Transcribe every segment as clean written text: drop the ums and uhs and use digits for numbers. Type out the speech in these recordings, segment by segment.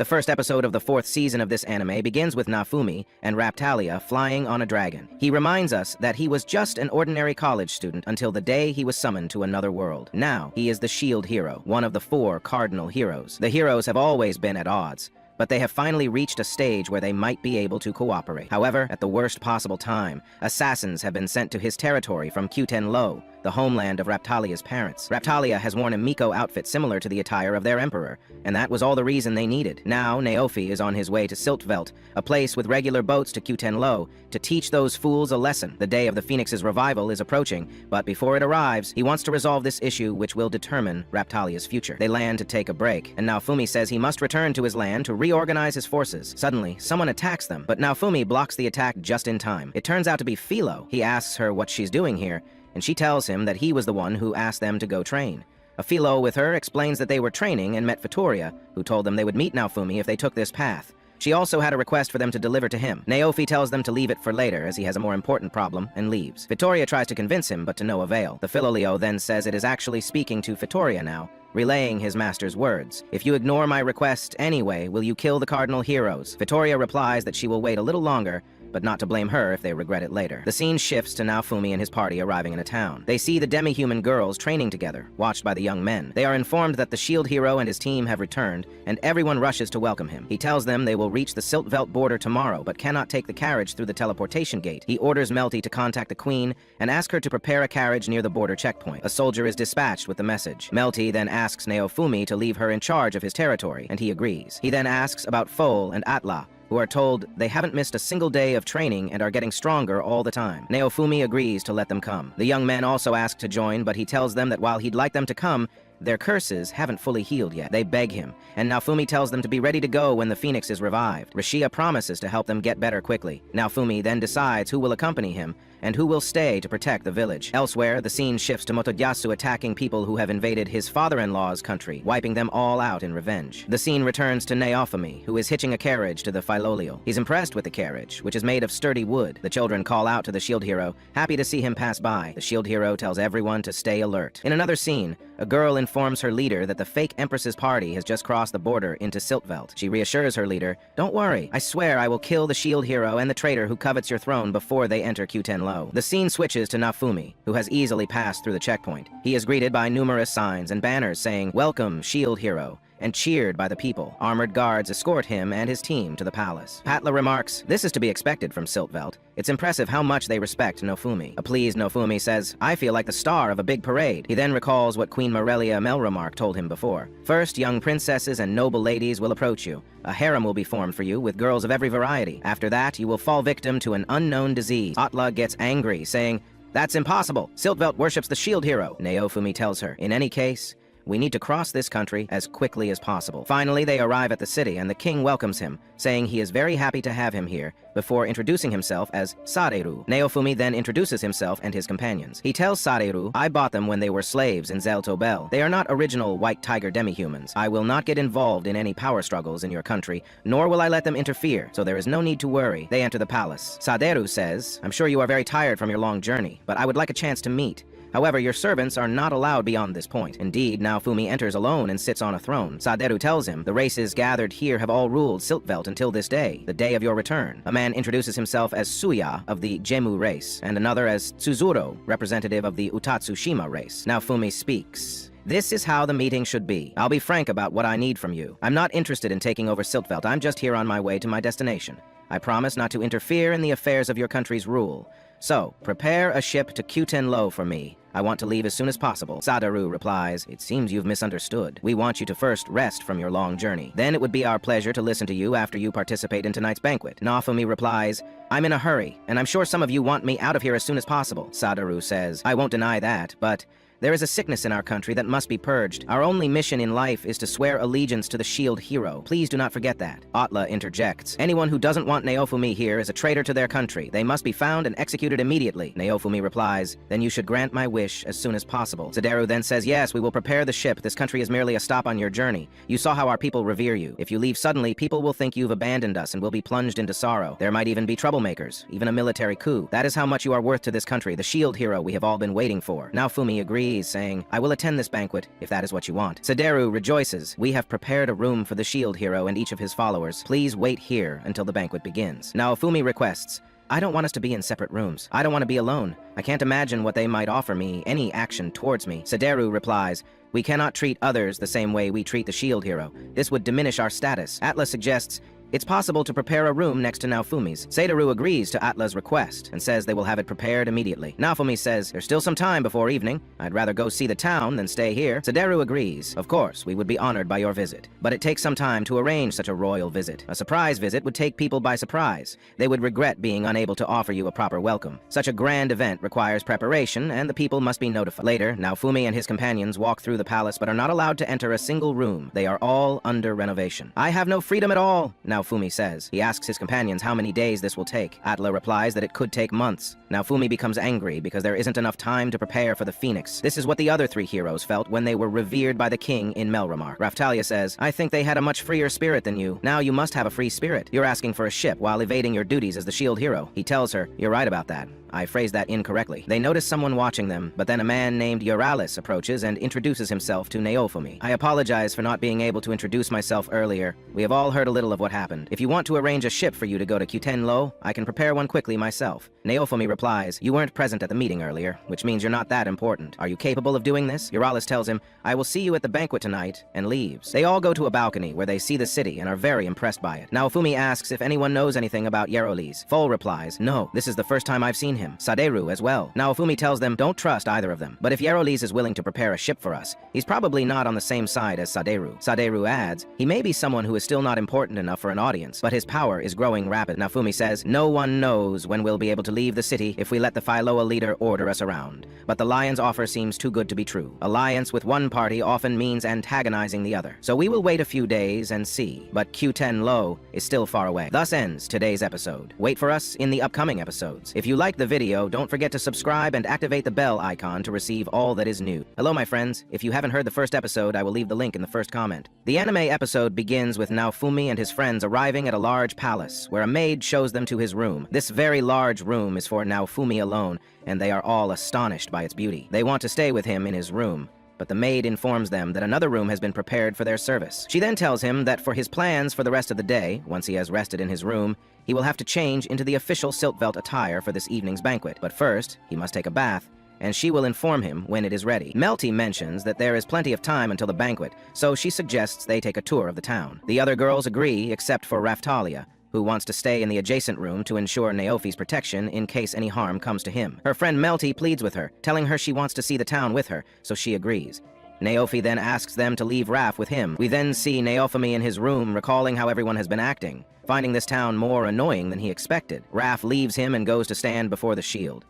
The first episode of the 4th season of this anime begins with Naofumi and Raptalia flying on a dragon. He reminds us that he was just an ordinary college student until the day he was summoned to another world. Now, he is the shield hero, one of the 4 cardinal heroes. The heroes have always been at odds, but they have finally reached a stage where they might be able to cooperate. However, at the worst possible time, assassins have been sent to his territory from Qten-Lo, the homeland of Raptalia's parents. Raptalia has worn a Miko outfit similar to the attire of their emperor, and that was all the reason they needed. Now, Naofi is on his way to Siltvelt, a place with regular boats to Qten-Lo, to teach those fools a lesson. The day of the Phoenix's revival is approaching, but before it arrives, he wants to resolve this issue which will determine Raptalia's future. They land to take a break, and Naofumi says he must return to his land to reorganize his forces. Suddenly, someone attacks them, but Naofumi blocks the attack just in time. It turns out to be Philo. He asks her what she's doing here, and she tells him that he was the one who asked them to go train. A Philo with her explains that they were training and met Vittoria, who told them they would meet Naofumi if they took this path. She also had a request for them to deliver to him. Naofi tells them to leave it for later, as he has a more important problem, and leaves. Vittoria tries to convince him, but to no avail. The Philolio then says it is actually speaking to Vittoria now, relaying his master's words. "If you ignore my request anyway, will you kill the cardinal heroes?" Vittoria replies that she will wait a little longer, but not to blame her if they regret it later. The scene shifts to Naofumi and his party arriving in a town. They see the demi-human girls training together, watched by the young men. They are informed that the shield hero and his team have returned, and everyone rushes to welcome him. He tells them they will reach the Siltvelt border tomorrow, but cannot take the carriage through the teleportation gate. He orders Melty to contact the queen and ask her to prepare a carriage near the border checkpoint. A soldier is dispatched with the message. Melty then asks Naofumi to leave her in charge of his territory, and he agrees. He then asks about Fol and Atla, who are told they haven't missed a single day of training and are getting stronger all the time. Naofumi agrees to let them come. The young men also ask to join, but he tells them that while he'd like them to come, their curses haven't fully healed yet. They beg him, and Naofumi tells them to be ready to go when the Phoenix is revived. Rashia promises to help them get better quickly. Naofumi then decides who will accompany him, and who will stay to protect the village. Elsewhere, the scene shifts to Motoyasu attacking people who have invaded his father-in-law's country, wiping them all out in revenge. The scene returns to Naofumi, who is hitching a carriage to the Philolio. He's impressed with the carriage, which is made of sturdy wood. The children call out to the shield hero, happy to see him pass by. The shield hero tells everyone to stay alert. In another scene, a girl informs her leader that the fake Empress's party has just crossed the border into Siltvelt. She reassures her leader, "Don't worry, I swear I will kill the shield hero and the traitor who covets your throne before they enter Qten-Lo." The scene switches to Naofumi, who has easily passed through the checkpoint. He is greeted by numerous signs and banners saying, "Welcome, shield hero," and cheered by the people. Armored guards escort him and his team to the palace. Patla remarks, "This is to be expected from Siltvelt. It's impressive how much they respect Naofumi." A pleased Naofumi says, "I feel like the star of a big parade." He then recalls what Queen Morelia Melremark told him before. "First, young princesses and noble ladies will approach you. A harem will be formed for you with girls of every variety. After that, you will fall victim to an unknown disease." Atla gets angry, saying, "That's impossible. Siltvelt worships the shield hero." Naofumi tells her, "In any case, we need to cross this country as quickly as possible." Finally, they arrive at the city, and the king welcomes him, saying he is very happy to have him here, before introducing himself as Sareru. Naofumi then introduces himself and his companions. He tells Sareru, "I bought them when they were slaves in Zeltobel. They are not original white tiger demi-humans. I will not get involved in any power struggles in your country, nor will I let them interfere, so there is no need to worry." They enter the palace. Saderu says, "I'm sure you are very tired from your long journey, but I would like a chance to meet. However, your servants are not allowed beyond this point." Indeed, Naofumi enters alone and sits on a throne. Saderu tells him, "The races gathered here have all ruled Siltvelt until this day, the day of your return." A man introduces himself as Suya of the Jemu race, and another as Tsuzuro, representative of the Utatsushima race. Naofumi speaks. "This is how the meeting should be. I'll be frank about what I need from you. I'm not interested in taking over Siltvelt. I'm just here on my way to my destination. I promise not to interfere in the affairs of your country's rule. So, prepare a ship to Qten-Lo for me. I want to leave as soon as possible." Saderu replies, "It seems you've misunderstood. We want you to first rest from your long journey. Then it would be our pleasure to listen to you after you participate in tonight's banquet." Naofumi replies, "I'm in a hurry, and I'm sure some of you want me out of here as soon as possible." Saderu says, "I won't deny that, but there is a sickness in our country that must be purged. Our only mission in life is to swear allegiance to the shield hero. Please do not forget that." Atla interjects, "Anyone who doesn't want Naofumi here is a traitor to their country. They must be found and executed immediately." Naofumi replies, "Then you should grant my wish as soon as possible." Saderu then says, "Yes, we will prepare the ship. This country is merely a stop on your journey. You saw how our people revere you. If you leave suddenly, people will think you've abandoned us and will be plunged into sorrow. There might even be troublemakers, even a military coup. That is how much you are worth to this country, the shield hero we have all been waiting for." Naofumi agrees agrees, saying, "I will attend this banquet, if that is what you want." Saderu rejoices. "We have prepared a room for the shield hero and each of his followers. Please wait here until the banquet begins." Naofumi requests, "I don't want us to be in separate rooms. I don't want to be alone. I can't imagine what they might offer me, any action towards me." Saderu replies, "We cannot treat others the same way we treat the shield hero. This would diminish our status." Atla suggests, "It's possible to prepare a room next to Naofumi's." Saderu agrees to Atla's request and says they will have it prepared immediately. Naofumi says, "There's still some time before evening. I'd rather go see the town than stay here." Saderu agrees. "Of course, we would be honored by your visit. But it takes some time to arrange such a royal visit. A surprise visit would take people by surprise. They would regret being unable to offer you a proper welcome. Such a grand event requires preparation, and the people must be notified." Later, Naofumi and his companions walk through the palace but are not allowed to enter a single room. They are all under renovation. "I have no freedom at all," Naofumi says. He asks his companions how many days this will take. Atla replies that it could take months. Naofumi becomes angry because there isn't enough time to prepare for the Phoenix. This is what the other three heroes felt when they were revered by the king in Melramar. Raftalia says, "I think they had a much freer spirit than you. Now you must have a free spirit. You're asking for a ship while evading your duties as the shield hero." He tells her, "You're right about that. I phrased that incorrectly." They notice someone watching them, but then a man named Euralis approaches and introduces himself to Naofumi. "I apologize for not being able to introduce myself earlier. We have all heard a little of what happened. If you want to arrange a ship for you to go to Kutenlo, I can prepare one quickly myself." Naofumi replies, "You weren't present at the meeting earlier, which means you're not that important. Are you capable of doing this?" Euralis tells him, "I will see you at the banquet tonight," and leaves. They all go to a balcony where they see the city and are very impressed by it. Naofumi asks if anyone knows anything about Euralis. Fol replies, "No, this is the first time I've seen him." Saderu as well. Naofumi tells them, "Don't trust either of them. But if Euralis is willing to prepare a ship for us, he's probably not on the same side as Saderu." Saderu adds, "He may be someone who is still not important enough for an audience, but his power is growing rapid." Naofumi says, "No one knows when we'll be able to leave the city if we let the Phailoa leader order us around. But the Lion's offer seems too good to be true. Alliance with one party often means antagonizing the other. So we will wait a few days and see. But Q10 is still far away." Thus ends today's episode. Wait for us in the upcoming episodes. If you liked the video, don't forget to subscribe and activate the bell icon to receive all that is new. Hello, my friends. If you haven't heard the first episode, I will leave the link in the first comment. The anime episode begins with Naofumi and his friends arriving at a large palace, where a maid shows them to his room. This very large room is for Naofumi alone, and they are all astonished by its beauty. They want to stay with him in his room, but the maid informs them that another room has been prepared for their service. She then tells him that for his plans for the rest of the day, once he has rested in his room, he will have to change into the official Siltvelt attire for this evening's banquet. But first, he must take a bath, and she will inform him when it is ready. Melty mentions that there is plenty of time until the banquet, so she suggests they take a tour of the town. The other girls agree, except for Raftalia, who wants to stay in the adjacent room to ensure Naofi's protection in case any harm comes to him. Her friend Melty pleads with her, telling her she wants to see the town with her, so she agrees. Naofi then asks them to leave Raf with him. We then see Naofumi in his room recalling how everyone has been acting, finding this town more annoying than he expected. Raf leaves him and goes to stand before the shield.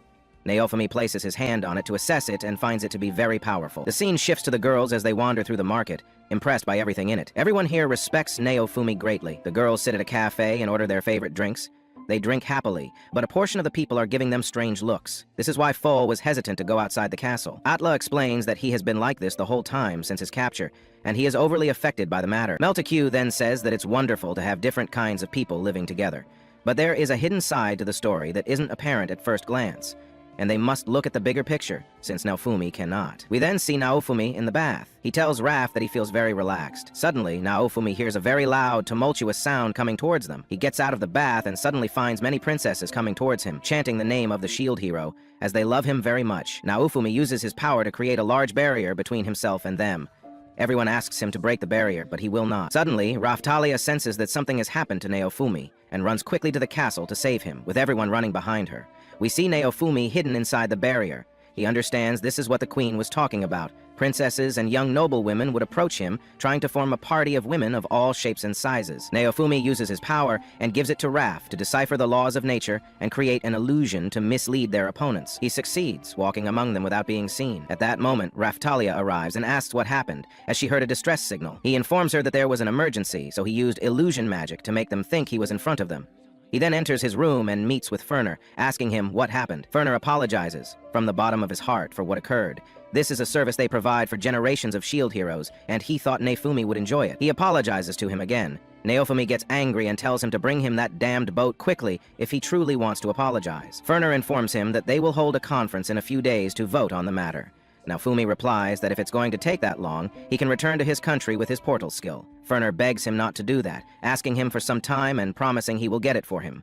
Naofumi places his hand on it to assess it and finds it to be very powerful. The scene shifts to the girls as they wander through the market, impressed by everything in it. Everyone here respects Naofumi greatly. The girls sit at a cafe and order their favorite drinks. They drink happily, but a portion of the people are giving them strange looks. This is why Fol was hesitant to go outside the castle. Atla explains that he has been like this the whole time since his capture, and he is overly affected by the matter. Meltaque then says that it's wonderful to have different kinds of people living together. But there is a hidden side to the story that isn't apparent at first glance, and they must look at the bigger picture, since Naofumi cannot. We then see Naofumi in the bath. He tells Raf that he feels very relaxed. Suddenly, Naofumi hears a very loud, tumultuous sound coming towards them. He gets out of the bath and suddenly finds many princesses coming towards him, chanting the name of the shield hero, as they love him very much. Naofumi uses his power to create a large barrier between himself and them. Everyone asks him to break the barrier, but he will not. Suddenly, Raftalia senses that something has happened to Naofumi, and runs quickly to the castle to save him, with everyone running behind her. We see Naofumi hidden inside the barrier. He understands this is what the queen was talking about. Princesses and young noblewomen would approach him, trying to form a party of women of all shapes and sizes. Naofumi uses his power and gives it to Raf to decipher the laws of nature and create an illusion to mislead their opponents. He succeeds, walking among them without being seen. At that moment, Raftalia arrives and asks what happened, as she heard a distress signal. He informs her that there was an emergency, so he used illusion magic to make them think he was in front of them. He then enters his room and meets with Ferner, asking him what happened. Ferner apologizes from the bottom of his heart for what occurred. This is a service they provide for generations of shield heroes, and he thought Naofumi would enjoy it. He apologizes to him again. Naofumi gets angry and tells him to bring him that damned boat quickly if he truly wants to apologize. Ferner informs him that they will hold a conference in a few days to vote on the matter. Naofumi replies that if it's going to take that long, he can return to his country with his portal skill. Furner begs him not to do that, asking him for some time and promising he will get it for him.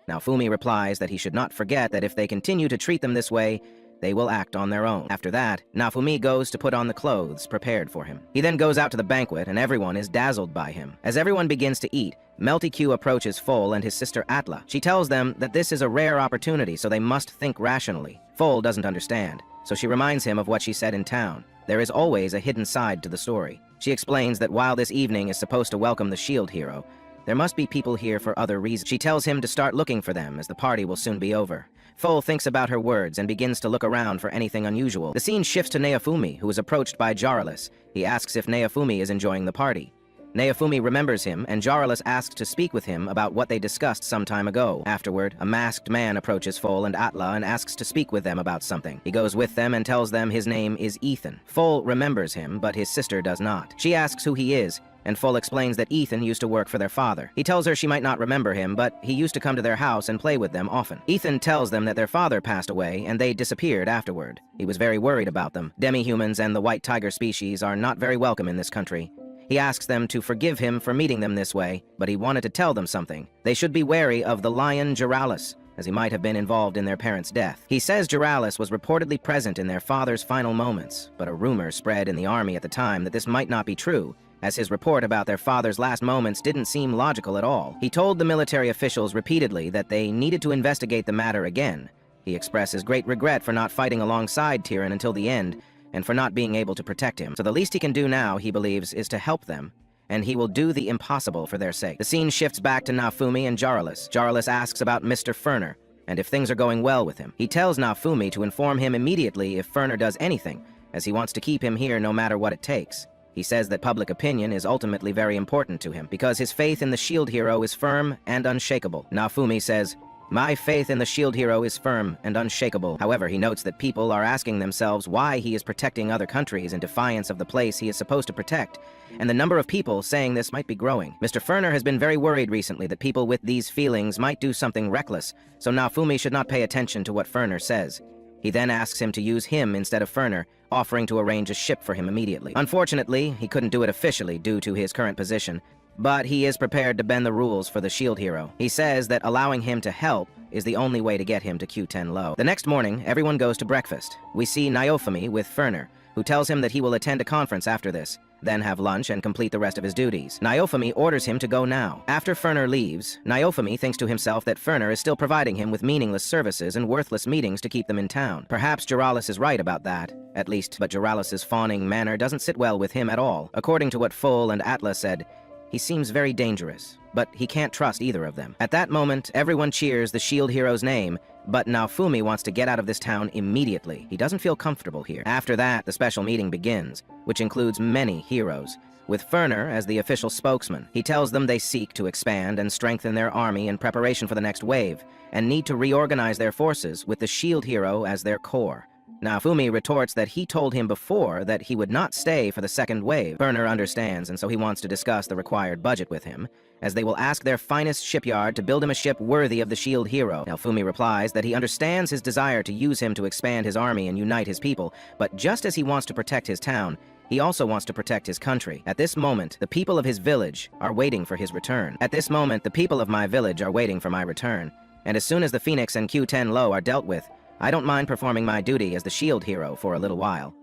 Naofumi replies that he should not forget that if they continue to treat them this way, they will act on their own. After that, Naofumi goes to put on the clothes prepared for him. He then goes out to the banquet, and everyone is dazzled by him. As everyone begins to eat, Melty Q approaches Foal and his sister Atla. She tells them that this is a rare opportunity, so they must think rationally. Foal doesn't understand, so she reminds him of what she said in town. There is always a hidden side to the story. She explains that while this evening is supposed to welcome the shield hero, there must be people here for other reasons. She tells him to start looking for them, as the party will soon be over. Foal thinks about her words and begins to look around for anything unusual. The scene shifts to Naofumi, who is approached by Jarlath. He asks if Naofumi is enjoying the party. Naofumi remembers him, and Jarlath asks to speak with him about what they discussed some time ago. Afterward, a masked man approaches Foal and Atla and asks to speak with them about something. He goes with them and tells them his name is Ethan. Foal remembers him, but his sister does not. She asks who he is, and Foal explains that Ethan used to work for their father. He tells her she might not remember him, but he used to come to their house and play with them often. Ethan tells them that their father passed away, and they disappeared afterward. He was very worried about them. Demi-humans and the white tiger species are not very welcome in this country. He asks them to forgive him for meeting them this way, but he wanted to tell them something. They should be wary of the lion Jarlath, as he might have been involved in their parents' death. He says Jarlath was reportedly present in their father's final moments, but a rumor spread in the army at the time that this might not be true, as his report about their father's last moments didn't seem logical at all. He told the military officials repeatedly that they needed to investigate the matter again. He expresses great regret for not fighting alongside Tyrion until the end, and for not being able to protect him. So the least he can do now, he believes, is to help them, and he will do the impossible for their sake. The scene shifts back to Naofumi and Jarlath. Jarlath asks about Mr. Furner, and if things are going well with him. He tells Naofumi to inform him immediately if Furner does anything, as he wants to keep him here no matter what it takes. He says that public opinion is ultimately very important to him, because his faith in the shield hero is firm and unshakable. Naofumi says, "My faith in the shield hero is firm and unshakable." However, he notes that people are asking themselves why he is protecting other countries in defiance of the place he is supposed to protect, and the number of people saying this might be growing. Mr. Furner has been very worried recently that people with these feelings might do something reckless, so Naofumi should not pay attention to what Furner says. He then asks him to use him instead of Furner, offering to arrange a ship for him immediately. Unfortunately, he couldn't do it officially due to his current position, but he is prepared to bend the rules for the shield hero. He says that allowing him to help is the only way to get him to Q10 low. The next morning, everyone goes to breakfast. We see Naofumi with Furner, who tells him that he will attend a conference after this, then have lunch and complete the rest of his duties. Naofumi orders him to go now. After Furner leaves, Naofumi thinks to himself that Furner is still providing him with meaningless services and worthless meetings to keep them in town. Perhaps Jarlath is right about that, at least, but Jarlath's fawning manner doesn't sit well with him at all. According to what Foal and Atla said, he seems very dangerous, but he can't trust either of them. At that moment, everyone cheers the shield hero's name, but Naofumi wants to get out of this town immediately. He doesn't feel comfortable here. After that, the special meeting begins, which includes many heroes, with Furner as the official spokesman. He tells them they seek to expand and strengthen their army in preparation for the next wave, and need to reorganize their forces with the shield hero as their core. Naofumi retorts that he told him before that he would not stay for the second wave. Furner understands, and so he wants to discuss the required budget with him, as they will ask their finest shipyard to build him a ship worthy of the shield hero. Naofumi replies that he understands his desire to use him to expand his army and unite his people, but just as he wants to protect his town, he also wants to protect his country. At this moment, the people of his village are waiting for his return. At this moment, the people of my village are waiting for my return, and as soon as the Phoenix and Q10 Low are dealt with, I don't mind performing my duty as the shield hero for a little while.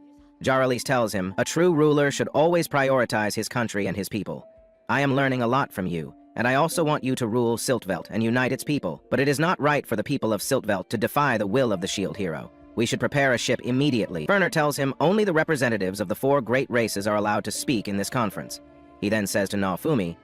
Jarlath tells him, a true ruler should always prioritize his country and his people. I am learning a lot from you, and I also want you to rule Siltvelt and unite its people, but it is not right for the people of Siltvelt to defy the will of the shield hero. We should prepare a ship immediately. Furner tells him only the representatives of the 4 great races are allowed to speak in this conference. He then says to Naofumi,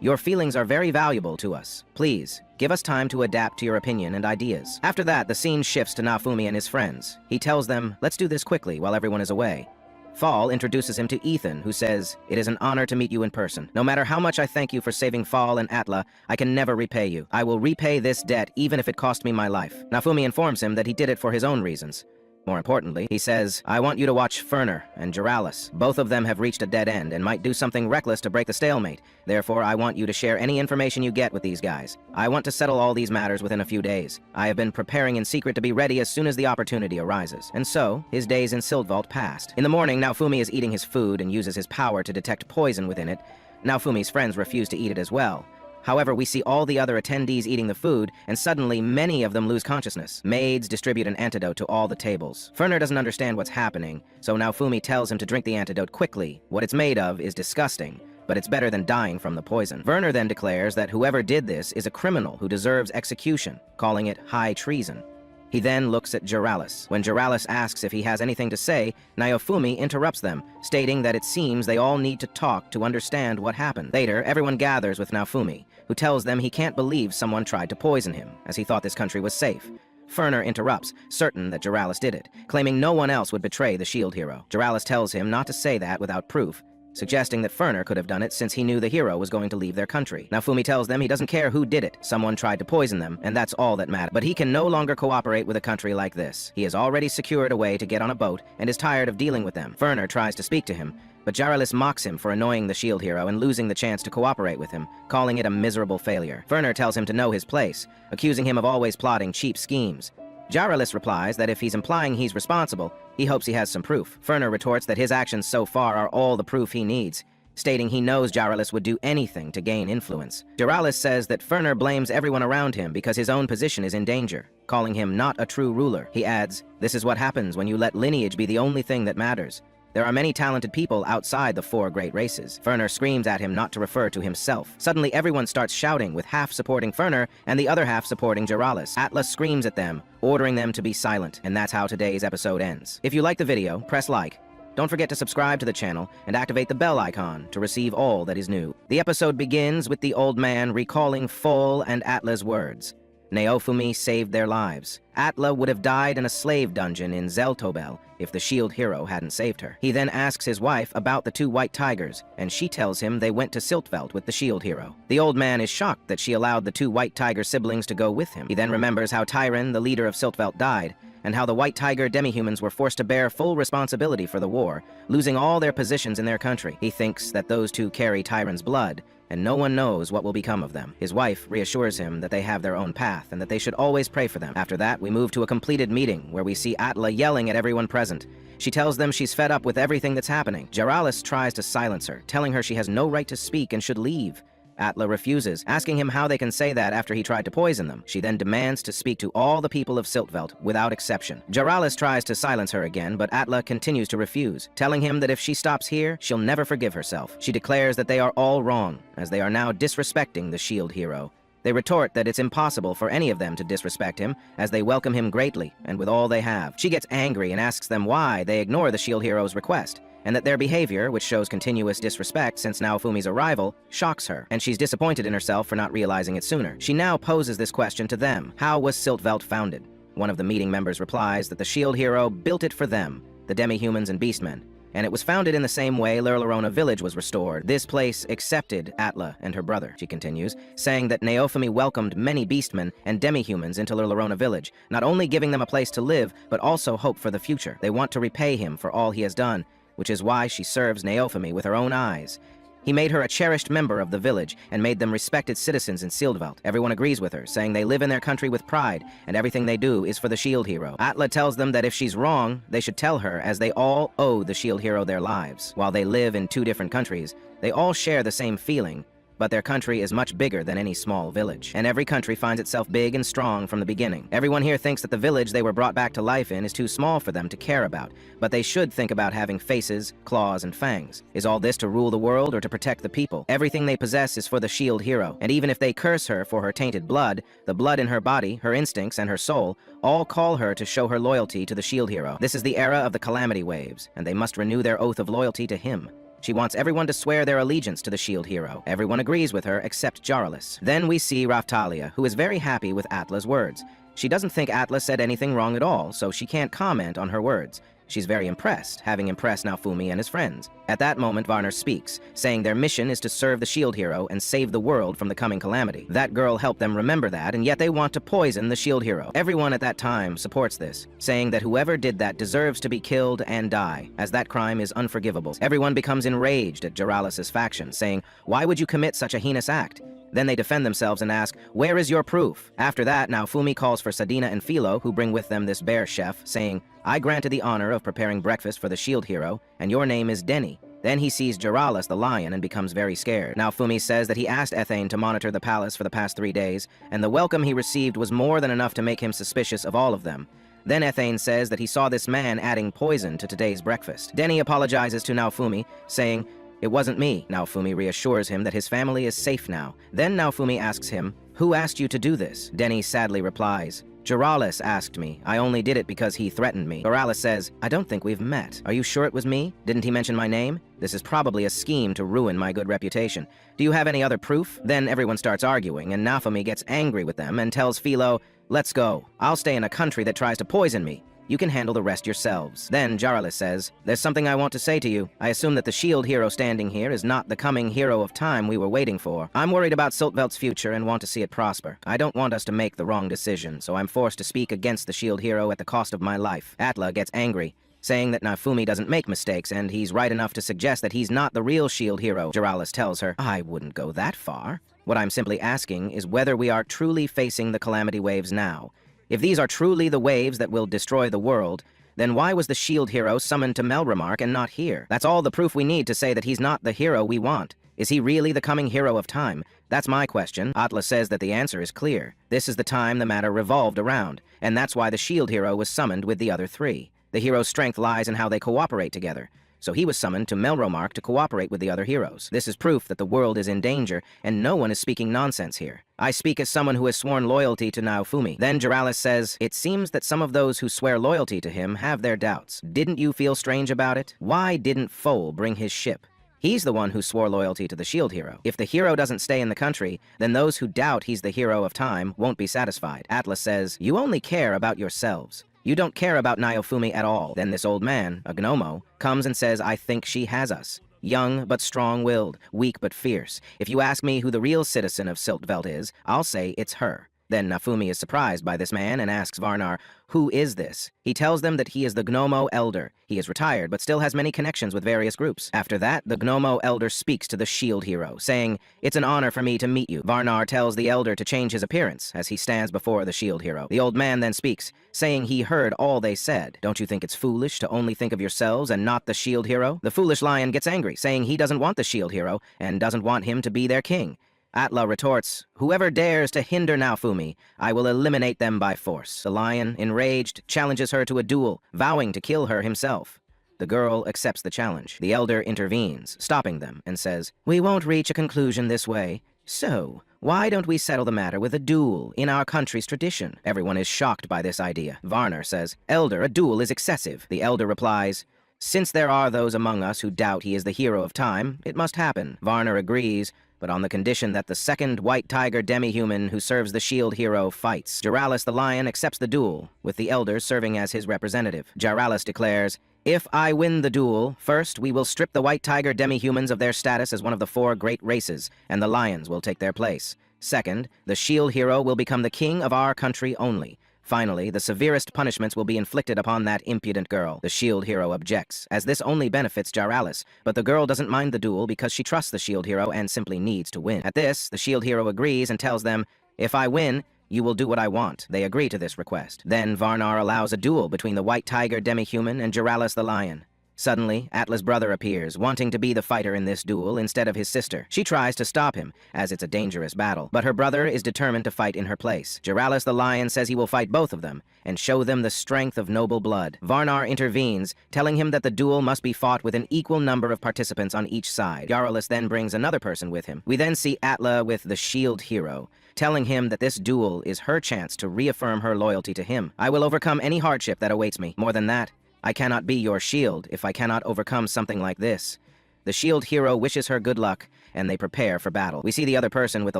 your feelings are very valuable to us. Please, give us time to adapt to your opinion and ideas. After that, the scene shifts to Naofumi and his friends. He tells them, let's do this quickly while everyone is away. Fall introduces him to Ethan, who says, it is an honor to meet you in person. No matter how much I thank you for saving Fall and Atla, I can never repay you. I will repay this debt even if it cost me my life. Naofumi informs him that he did it for his own reasons. More importantly, he says, I want you to watch Ferner and Juralis. Both of them have reached a dead end and might do something reckless to break the stalemate. Therefore, I want you to share any information you get with these guys. I want to settle all these matters within a few days. I have been preparing in secret to be ready as soon as the opportunity arises. And so, his days in Sildvault passed. In the morning, Naofumi is eating his food and uses his power to detect poison within it. Naofumi's friends refuse to eat it as well. However, we see all the other attendees eating the food, and suddenly many of them lose consciousness. Maids distribute an antidote to all the tables. Ferner doesn't understand what's happening, so Naofumi tells him to drink the antidote quickly. What it's made of is disgusting, but it's better than dying from the poison. Ferner then declares that whoever did this is a criminal who deserves execution, calling it high treason. He then looks at Juralis. When Juralis asks if he has anything to say, Naofumi interrupts them, stating that it seems they all need to talk to understand what happened. Later, everyone gathers with Naofumi, who tells them he can't believe someone tried to poison him, as he thought this country was safe. Ferner interrupts, certain that Juralis did it, claiming no one else would betray the shield hero. Juralis tells him not to say that without proof, suggesting that Ferner could have done it since he knew the hero was going to leave their country. Naofumi tells them he doesn't care who did it. Someone tried to poison them, and that's all that matters. But he can no longer cooperate with a country like this. He has already secured a way to get on a boat and is tired of dealing with them. Ferner tries to speak to him, but Jaralis mocks him for annoying the shield hero and losing the chance to cooperate with him, calling it a miserable failure. Ferner tells him to know his place, accusing him of always plotting cheap schemes. Jaralis replies that if he's implying he's responsible, he hopes he has some proof. Ferner retorts that his actions so far are all the proof he needs, stating he knows Jaralis would do anything to gain influence. Jaralis says that Ferner blames everyone around him because his own position is in danger, calling him not a true ruler. He adds, "This is what happens when you let lineage be the only thing that matters. There are many talented people outside the four great races." Ferner screams at him not to refer to himself. Suddenly everyone starts shouting, with half supporting Ferner and the other half supporting Jaralis. Atlas screams at them, ordering them to be silent, and that's how today's episode ends. If you like the video, press like. Don't forget to subscribe to the channel and activate the bell icon to receive all that is new. The episode begins with the old man recalling Fol and Atla's words. Naofumi saved their lives. Atla would have died in a slave dungeon in Zeltobel if the shield hero hadn't saved her. He then asks his wife about the two white tigers, and she tells him they went to Siltveld with the shield hero. The old man is shocked that she allowed the two white tiger siblings to go with him. He then remembers how Tyron, the leader of Siltveld, died, and how the white tiger demihumans were forced to bear full responsibility for the war, losing all their positions in their country. He thinks that those two carry Tyron's blood, and no one knows what will become of them. His wife reassures him that they have their own path and that they should always pray for them. After that, we move to a completed meeting where we see Atla yelling at everyone present. She tells them she's fed up with everything that's happening. Jaralis tries to silence her, telling her she has no right to speak and should leave. Atla refuses, asking him how they can say that after he tried to poison them. She then demands to speak to all the people of Siltveld, without exception. Jaralis tries to silence her again, but Atla continues to refuse, telling him that if she stops here, she'll never forgive herself. She declares that they are all wrong, as they are now disrespecting the shield hero. They retort that it's impossible for any of them to disrespect him, as they welcome him greatly, and with all they have. She gets angry and asks them why they ignore the shield hero's request, and that their behavior, which shows continuous disrespect since Naofumi's arrival, shocks her, and she's disappointed in herself for not realizing it sooner. She now poses this question to them: how was Siltveld founded? One of the meeting members replies that the shield hero built it for them, the demi-humans and beastmen, and it was founded in the same way Lurlarona village was restored. This place accepted Atla and her brother, she continues, saying that Naofumi welcomed many beastmen and demi-humans into Lurlarona village, not only giving them a place to live, but also hope for the future. They want to repay him for all he has done, which is why she serves Naofumi with her own eyes. He made her a cherished member of the village and made them respected citizens in Sildveld. Everyone agrees with her, saying they live in their country with pride, and everything they do is for the shield hero. Atla tells them that if she's wrong, they should tell her, as they all owe the shield hero their lives. While they live in two different countries, they all share the same feeling, but their country is much bigger than any small village. And every country finds itself big and strong from the beginning. Everyone here thinks that the village they were brought back to life in is too small for them to care about, but they should think about having faces, claws, and fangs. Is all this to rule the world or to protect the people? Everything they possess is for the shield hero, and even if they curse her for her tainted blood, the blood in her body, her instincts, and her soul all call her to show her loyalty to the shield hero. This is the era of the calamity waves, and they must renew their oath of loyalty to him. She wants everyone to swear their allegiance to the shield hero. Everyone agrees with her except Jaralis. Then we see Raftalia, who is very happy with Atla's words. She doesn't think Atla said anything wrong at all, so she can't comment on her words. She's very impressed, having impressed Naofumi and his friends. At that moment, Varner speaks, saying their mission is to serve the shield hero and save the world from the coming calamity. That girl helped them remember that, and yet they want to poison the shield hero. Everyone at that time supports this, saying that whoever did that deserves to be killed and die, as that crime is unforgivable. Everyone becomes enraged at Jaralis's faction, saying, "Why would you commit such a heinous act?" Then they defend themselves and ask, "Where is your proof?" After that, Naofumi calls for Sadina and Philo, who bring with them this bear chef, saying, "I granted the honor of preparing breakfast for the shield hero, and your name is Denny." Then he sees Jaralis the lion and becomes very scared. Naofumi says that he asked Ethane to monitor the palace for the past 3 days, and the welcome he received was more than enough to make him suspicious of all of them. Then Ethane says that he saw this man adding poison to today's breakfast. Denny apologizes to Naofumi, saying, "It wasn't me." Naofumi reassures him that his family is safe now. Then Naofumi asks him, "Who asked you to do this?" Denny sadly replies, "Jaralis asked me. I only did it because he threatened me." Jaralis says, "I don't think we've met. Are you sure it was me? Didn't he mention my name? This is probably a scheme to ruin my good reputation. Do you have any other proof?" Then everyone starts arguing, and Naofumi gets angry with them and tells Philo, "Let's go. I'll stay in a country that tries to poison me. You can handle the rest yourselves." Then Jaralis says, "There's something I want to say to you. I assume that the shield hero standing here is not the coming hero of time we were waiting for. I'm worried about Siltvelt's future and want to see it prosper. I don't want us to make the wrong decision, so I'm forced to speak against the shield hero at the cost of my life." Atla gets angry, saying that Naofumi doesn't make mistakes, and he's right enough to suggest that he's not the real shield hero. Jaralis tells her, "I wouldn't go that far. What I'm simply asking is whether we are truly facing the calamity waves now. If these are truly the waves that will destroy the world, then why was the shield hero summoned to Melremark and not here? That's all the proof we need to say that he's not the hero we want. Is he really the coming hero of time? That's my question." Atla says that the answer is clear. This is the time the matter revolved around, and that's why the shield hero was summoned with the other 3. The hero's strength lies in how they cooperate together. So he was summoned to Melromark to cooperate with the other heroes. This is proof that the world is in danger, and no one is speaking nonsense here. I speak as someone who has sworn loyalty to Naofumi. Then Jaralis says, "It seems that some of those who swear loyalty to him have their doubts. Didn't you feel strange about it? Why didn't Foal bring his ship? He's the one who swore loyalty to the shield hero. If the hero doesn't stay in the country, then those who doubt he's the hero of time won't be satisfied." Atlas says, "You only care about yourselves. You don't care about Naofumi at all." Then this old man, a gnomo, comes and says, "I think she has us. Young but strong-willed, weak but fierce. If you ask me who the real citizen of Siltveld is, I'll say it's her." Then Naofumi is surprised by this man and asks Varnar, "Who is this?" He tells them that he is the Gnomo Elder. He is retired, but still has many connections with various groups. After that, the Gnomo Elder speaks to the shield hero, saying, "It's an honor for me to meet you." Varnar tells the Elder to change his appearance as he stands before the shield hero. The old man then speaks, saying he heard all they said. "Don't you think it's foolish to only think of yourselves and not the shield hero?" The foolish lion gets angry, saying he doesn't want the shield hero and doesn't want him to be their king. Atla retorts, "Whoever dares to hinder Naofumi, I will eliminate them by force." The lion, enraged, challenges her to a duel, vowing to kill her himself. The girl accepts the challenge. The elder intervenes, stopping them, and says, "We won't reach a conclusion this way. So, why don't we settle the matter with a duel in our country's tradition?" Everyone is shocked by this idea. Varnar says, "Elder, a duel is excessive." The elder replies, "Since there are those among us who doubt he is the hero of time, it must happen." Varnar agrees, but on the condition that the second white tiger demi-human who serves the shield hero fights. Jaralis the lion accepts the duel, with the elders serving as his representative. Jaralis declares, "If I win the duel, first we will strip the white tiger demi-humans of their status as one of the 4 great races, and the lions will take their place. Second, the shield hero will become the king of our country only. Finally, the severest punishments will be inflicted upon that impudent girl." The shield hero objects, as this only benefits Jaralis, but the girl doesn't mind the duel because she trusts the shield hero and simply needs to win. At this, the shield hero agrees and tells them, "If I win, you will do what I want." They agree to this request. Then Varnar allows a duel between the white tiger demi-human and Jaralis the lion. Suddenly, Atla's brother appears, wanting to be the fighter in this duel instead of his sister. She tries to stop him, as it's a dangerous battle, but her brother is determined to fight in her place. Jaralis the lion says he will fight both of them, and show them the strength of noble blood. Varnar intervenes, telling him that the duel must be fought with an equal number of participants on each side. Jaralis then brings another person with him. We then see Atla with the shield hero, telling him that this duel is her chance to reaffirm her loyalty to him. "I will overcome any hardship that awaits me. More than that, I cannot be your shield if I cannot overcome something like this." The shield hero wishes her good luck, and they prepare for battle. We see the other person with the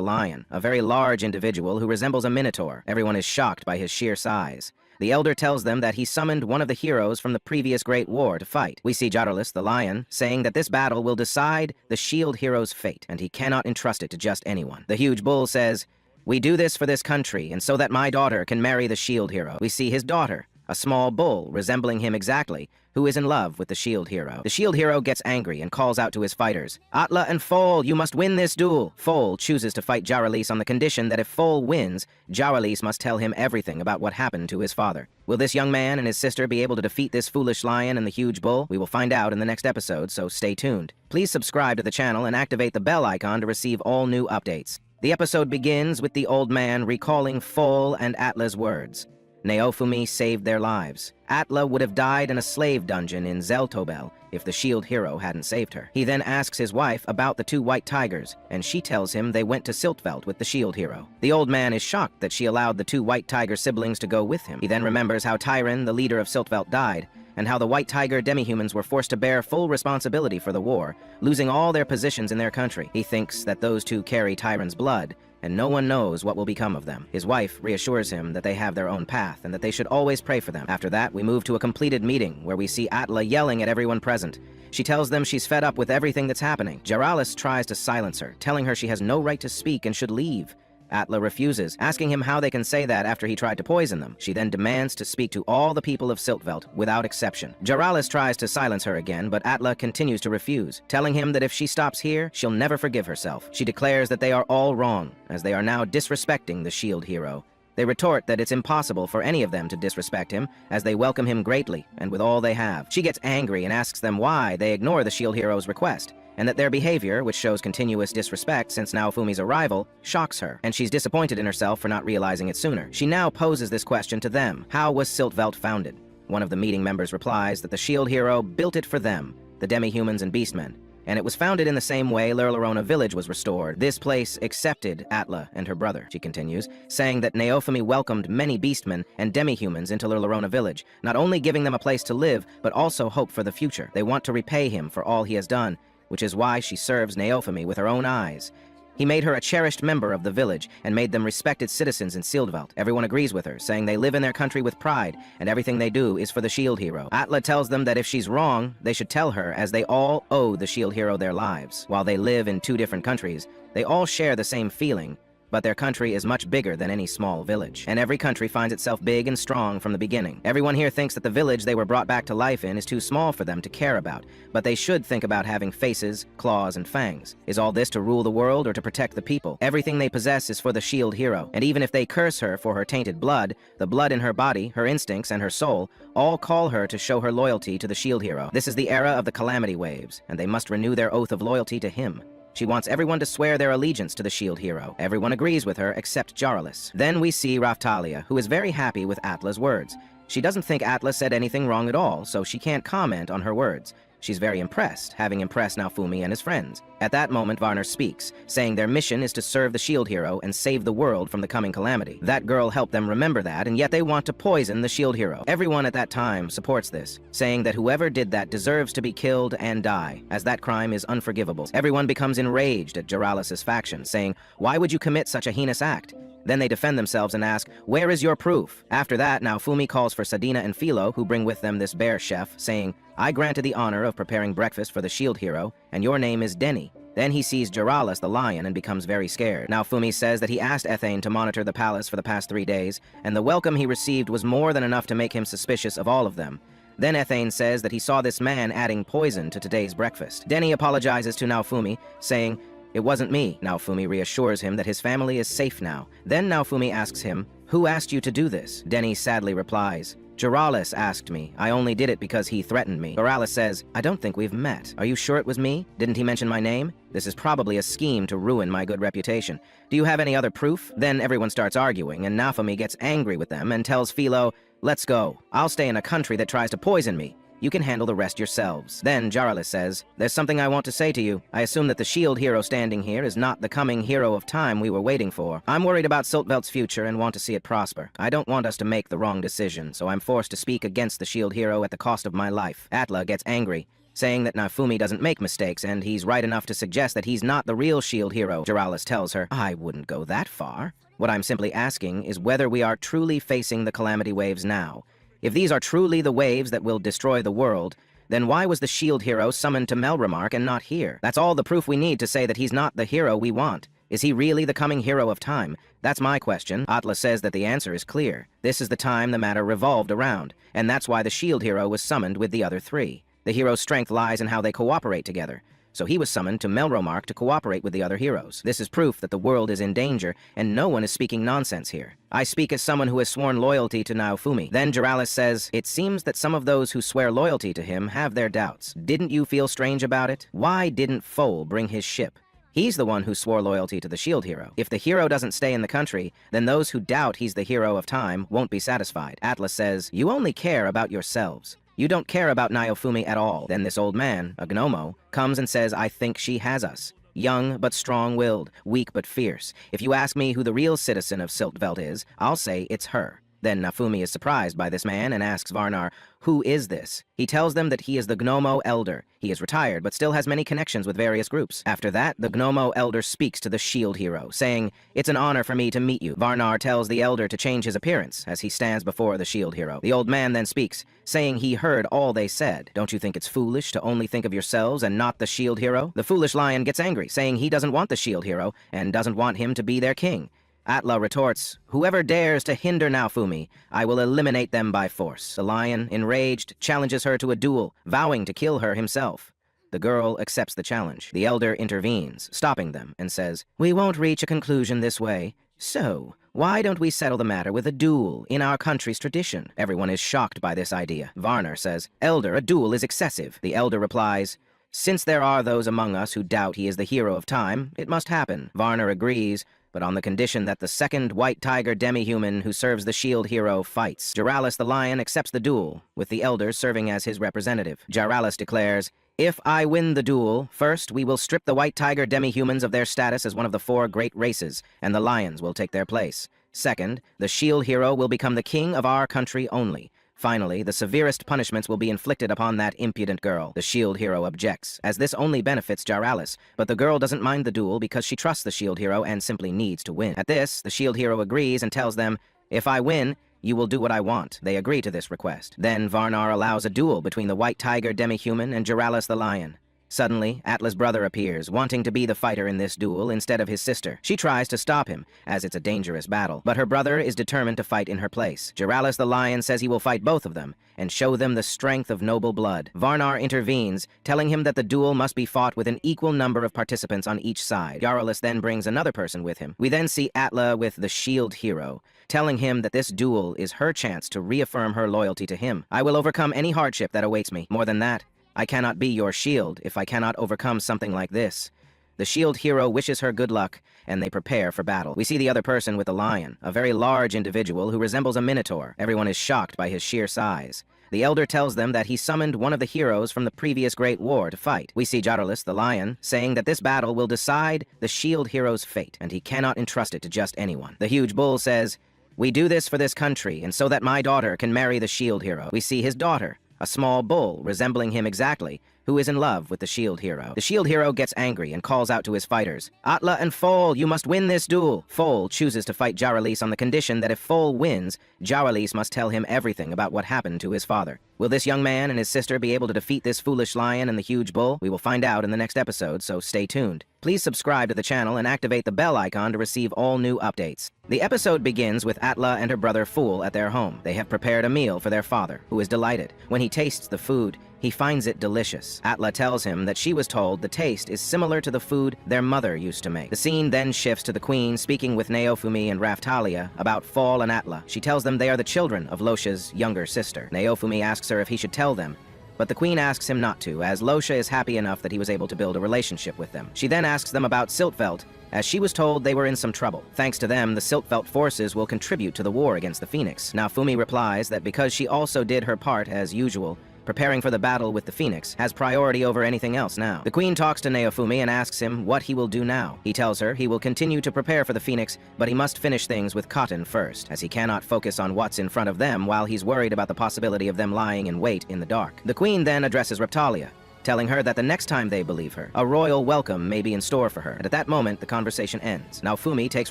lion, a very large individual who resembles a minotaur. Everyone is shocked by his sheer size. The elder tells them that he summoned one of the heroes from the previous Great War to fight. We see Jarlath, the lion, saying that this battle will decide the shield hero's fate, and he cannot entrust it to just anyone. The huge bull says, "We do this for this country, and so that my daughter can marry the shield hero." We see his daughter, a small bull resembling him exactly, who is in love with the shield hero. The shield hero gets angry and calls out to his fighters, "Atla and Fol, you must win this duel." Fol chooses to fight Jarlath on the condition that if Fol wins, Jarlath must tell him everything about what happened to his father. Will this young man and his sister be able to defeat this foolish lion and the huge bull? We will find out in the next episode, so stay tuned. Please subscribe to the channel and activate the bell icon to receive all new updates. The episode begins with the old man recalling Fol and Atla's words. Neofumi saved their lives. Atla would have died in a slave dungeon in Zeltobel if the shield hero hadn't saved her. He then asks his wife about the two white tigers, and she tells him they went to Siltveld with the shield hero. The old man is shocked that she allowed the two white tiger siblings to go with him. He then remembers how Tyron, the leader of Siltveld, died, and how the white tiger demihumans were forced to bear full responsibility for the war, losing all their positions in their country. He thinks that those two carry Tyron's blood, and no one knows what will become of them. His wife reassures him that they have their own path and that they should always pray for them. After that, we move to a completed meeting where we see Atla yelling at everyone present. She tells them she's fed up with everything that's happening. Jarlath tries to silence her, telling her she has no right to speak and should leave. Atla refuses, asking him how they can say that after he tried to poison them. She then demands to speak to all the people of Siltveld, without exception. Jarlath tries to silence her again, but Atla continues to refuse, telling him that if she stops here, she'll never forgive herself. She declares that they are all wrong, as they are now disrespecting the shield hero. They retort that it's impossible for any of them to disrespect him, as they welcome him greatly, and with all they have. She gets angry and asks them why they ignore the shield hero's request, and that their behavior, which shows continuous disrespect since Naofumi's arrival, shocks her, and she's disappointed in herself for not realizing it sooner. She now poses this question to them: how was Siltveld founded? One of the meeting members replies that the shield hero built it for them, the demi-humans and beastmen, and it was founded in the same way Lurlerona village was restored. This place accepted Atla and her brother, she continues, saying that Neofumi welcomed many beastmen and demi-humans into Lurlerona village, not only giving them a place to live, but also hope for the future. They want to repay him for all he has done, which is why she serves Neofumi with her own eyes. He made her a cherished member of the village and made them respected citizens in Siltveld. Everyone agrees with her, saying they live in their country with pride, and everything they do is for the shield hero. Atla tells them that if she's wrong, they should tell her, as they all owe the shield hero their lives. While they live in two different countries, they all share the same feeling, but their country is much bigger than any small village. And every country finds itself big and strong from the beginning. Everyone here thinks that the village they were brought back to life in is too small for them to care about, but they should think about having faces, claws, and fangs. Is all this to rule the world or to protect the people? Everything they possess is for the shield hero, and even if they curse her for her tainted blood, the blood in her body, her instincts, and her soul all call her to show her loyalty to the shield hero. This is the era of the calamity waves, and they must renew their oath of loyalty to him. She wants everyone to swear their allegiance to the shield hero. Everyone agrees with her except Jarlath. Then we see Raftalia, who is very happy with Atla's words. She doesn't think Atla said anything wrong at all, so she can't comment on her words. She's very impressed, having impressed Naofumi and his friends. At that moment, Varner speaks, saying their mission is to serve the shield hero and save the world from the coming calamity. That girl helped them remember that, and yet they want to poison the shield hero. Everyone at that time supports this, saying that whoever did that deserves to be killed and die, as that crime is unforgivable. Everyone becomes enraged at Jarlath's faction, saying, "Why would you commit such a heinous act?" Then they defend themselves and ask, "Where is your proof?" After that, Naofumi calls for Sadina and Philo, who bring with them this bear chef, saying, "I granted the honor of preparing breakfast for the shield hero, and your name is Denny." Then he sees Jarlath the lion and becomes very scared. Naofumi says that he asked Ethane to monitor the palace for the past 3 days, and the welcome he received was more than enough to make him suspicious of all of them. Then Ethane says that he saw this man adding poison to today's breakfast. Denny apologizes to Naofumi, saying, "It wasn't me." Naofumi reassures him that his family is safe now. Then Naofumi asks him, "Who asked you to do this?" Denny sadly replies, "Jarlath asked me. I only did it because he threatened me." Jarlath says, "I don't think we've met. Are you sure it was me? Didn't he mention my name? This is probably a scheme to ruin my good reputation. Do you have any other proof?" Then everyone starts arguing, and Naofumi gets angry with them and tells Philo, "Let's go. I'll stay in a country that tries to poison me. You can handle the rest yourselves." Then Jarlath says, "There's something I want to say to you. I assume that the shield hero standing here is not the coming hero of time we were waiting for. I'm worried about Siltveld's future and want to see it prosper. I don't want us to make the wrong decision, so I'm forced to speak against the shield hero at the cost of my life." Atla gets angry, saying that Naofumi doesn't make mistakes, and he's right enough to suggest that he's not the real shield hero. Jiralis tells her, I wouldn't go that far. What I'm simply asking is whether we are truly facing the calamity waves now. If these are truly the waves that will destroy the world, then why was the shield hero summoned to Melremark and not here? That's all the proof we need to say that he's not the hero we want. Is he really the coming hero of time? That's my question. Atla says that the answer is clear. This is the time the matter revolved around, and that's why the shield hero was summoned with the other three. The hero's strength lies in how they cooperate together. So he was summoned to Melremark to cooperate with the other heroes. This is proof that the world is in danger, and no one is speaking nonsense here. I speak as someone who has sworn loyalty to Naofumi. Then Jiralis says, it seems that some of those who swear loyalty to him have their doubts. Didn't you feel strange about it? Why didn't Foal bring his ship? He's the one who swore loyalty to the shield hero. If the hero doesn't stay in the country, then those who doubt he's the hero of time won't be satisfied. Atlas says, you only care about yourselves. You don't care about Naofumi at all. Then this old man, a gnomo, comes and says, I think she has us. Young but strong-willed, weak but fierce. If you ask me who the real citizen of Siltveld is, I'll say it's her. Then Naofumi is surprised by this man and asks Varnar, who is this? He tells them that he is the Gnomo Elder. He is retired, but still has many connections with various groups. After that, the Gnomo Elder speaks to the shield hero, saying, it's an honor for me to meet you. Varnar tells the Elder to change his appearance as he stands before the shield hero. The old man then speaks, saying he heard all they said. Don't you think it's foolish to only think of yourselves and not the shield hero? The foolish lion gets angry, saying he doesn't want the shield hero and doesn't want him to be their king. Atla retorts, whoever dares to hinder Naofumi, I will eliminate them by force. The lion, enraged, challenges her to a duel, vowing to kill her himself. The girl accepts the challenge. The elder intervenes, stopping them, and says, we won't reach a conclusion this way. So, why don't we settle the matter with a duel in our country's tradition? Everyone is shocked by this idea. Varnar says, Elder, a duel is excessive. The elder replies, since there are those among us who doubt he is the hero of time, it must happen. Varnar agrees, but on the condition that the second white tiger demi-human who serves the shield hero fights. Jiralis the lion accepts the duel, with the elder serving as his representative. Jiralis declares, if I win the duel, first we will strip the white tiger demi-humans of their status as one of the 4 great races, and the lions will take their place. Second, the shield hero will become the king of our country only. Finally, the severest punishments will be inflicted upon that impudent girl. The shield hero objects, as this only benefits Jiralis, but the girl doesn't mind the duel because she trusts the shield hero and simply needs to win. At this, the shield hero agrees and tells them, if I win, you will do what I want. They agree to this request. Then Varnar allows a duel between the white tiger demi-human and Jiralis the lion. Suddenly, Atla's brother appears, wanting to be the fighter in this duel instead of his sister. She tries to stop him, as it's a dangerous battle, but her brother is determined to fight in her place. Jiralis the lion says he will fight both of them, and show them the strength of noble blood. Varnar intervenes, telling him that the duel must be fought with an equal number of participants on each side. Jaralis then brings another person with him. We then see Atla with the shield hero, telling him that this duel is her chance to reaffirm her loyalty to him. I will overcome any hardship that awaits me. More than that, I cannot be your shield if I cannot overcome something like this. The shield hero wishes her good luck, and they prepare for battle. We see the other person with the lion, a very large individual who resembles a minotaur. Everyone is shocked by his sheer size. The elder tells them that he summoned one of the heroes from the previous great war to fight. We see Jaralis, the lion, saying that this battle will decide the shield hero's fate, and he cannot entrust it to just anyone. The huge bull says, we do this for this country, and so that my daughter can marry the shield hero. We see his daughter, a small bull resembling him exactly, who is in love with the shield hero. The shield hero gets angry and calls out to his fighters, Atla and Foal, you must win this duel. Foal chooses to fight Jaralis on the condition that if Foal wins, Jaralis must tell him everything about what happened to his father. Will this young man and his sister be able to defeat this foolish lion and the huge bull? We will find out in the next episode, so stay tuned. Please subscribe to the channel and activate the bell icon to receive all new updates. The episode begins with Atla and her brother Fool at their home. They have prepared a meal for their father, who is delighted. When he tastes the food, he finds it delicious. Atla tells him that she was told the taste is similar to the food their mother used to make. The scene then shifts to the queen speaking with Naofumi and Raftalia about Foal and Atla. She tells them they are the children of Losha's younger sister. Naofumi asks her if he should tell them, but the queen asks him not to, as Losha is happy enough that he was able to build a relationship with them. She then asks them about Siltveld, as she was told they were in some trouble. Thanks to them, the Siltveld forces will contribute to the war against the Phoenix. Naofumi replies that because she also did her part as usual, preparing for the battle with the Phoenix, has priority over anything else now. The queen talks to Naofumi and asks him what he will do now. He tells her he will continue to prepare for the Phoenix, but he must finish things with Cotton first, as he cannot focus on what's in front of them while he's worried about the possibility of them lying in wait in the dark. The queen then addresses Reptalia, telling her that the next time they believe her, a royal welcome may be in store for her. And at that moment, the conversation ends. Naofumi takes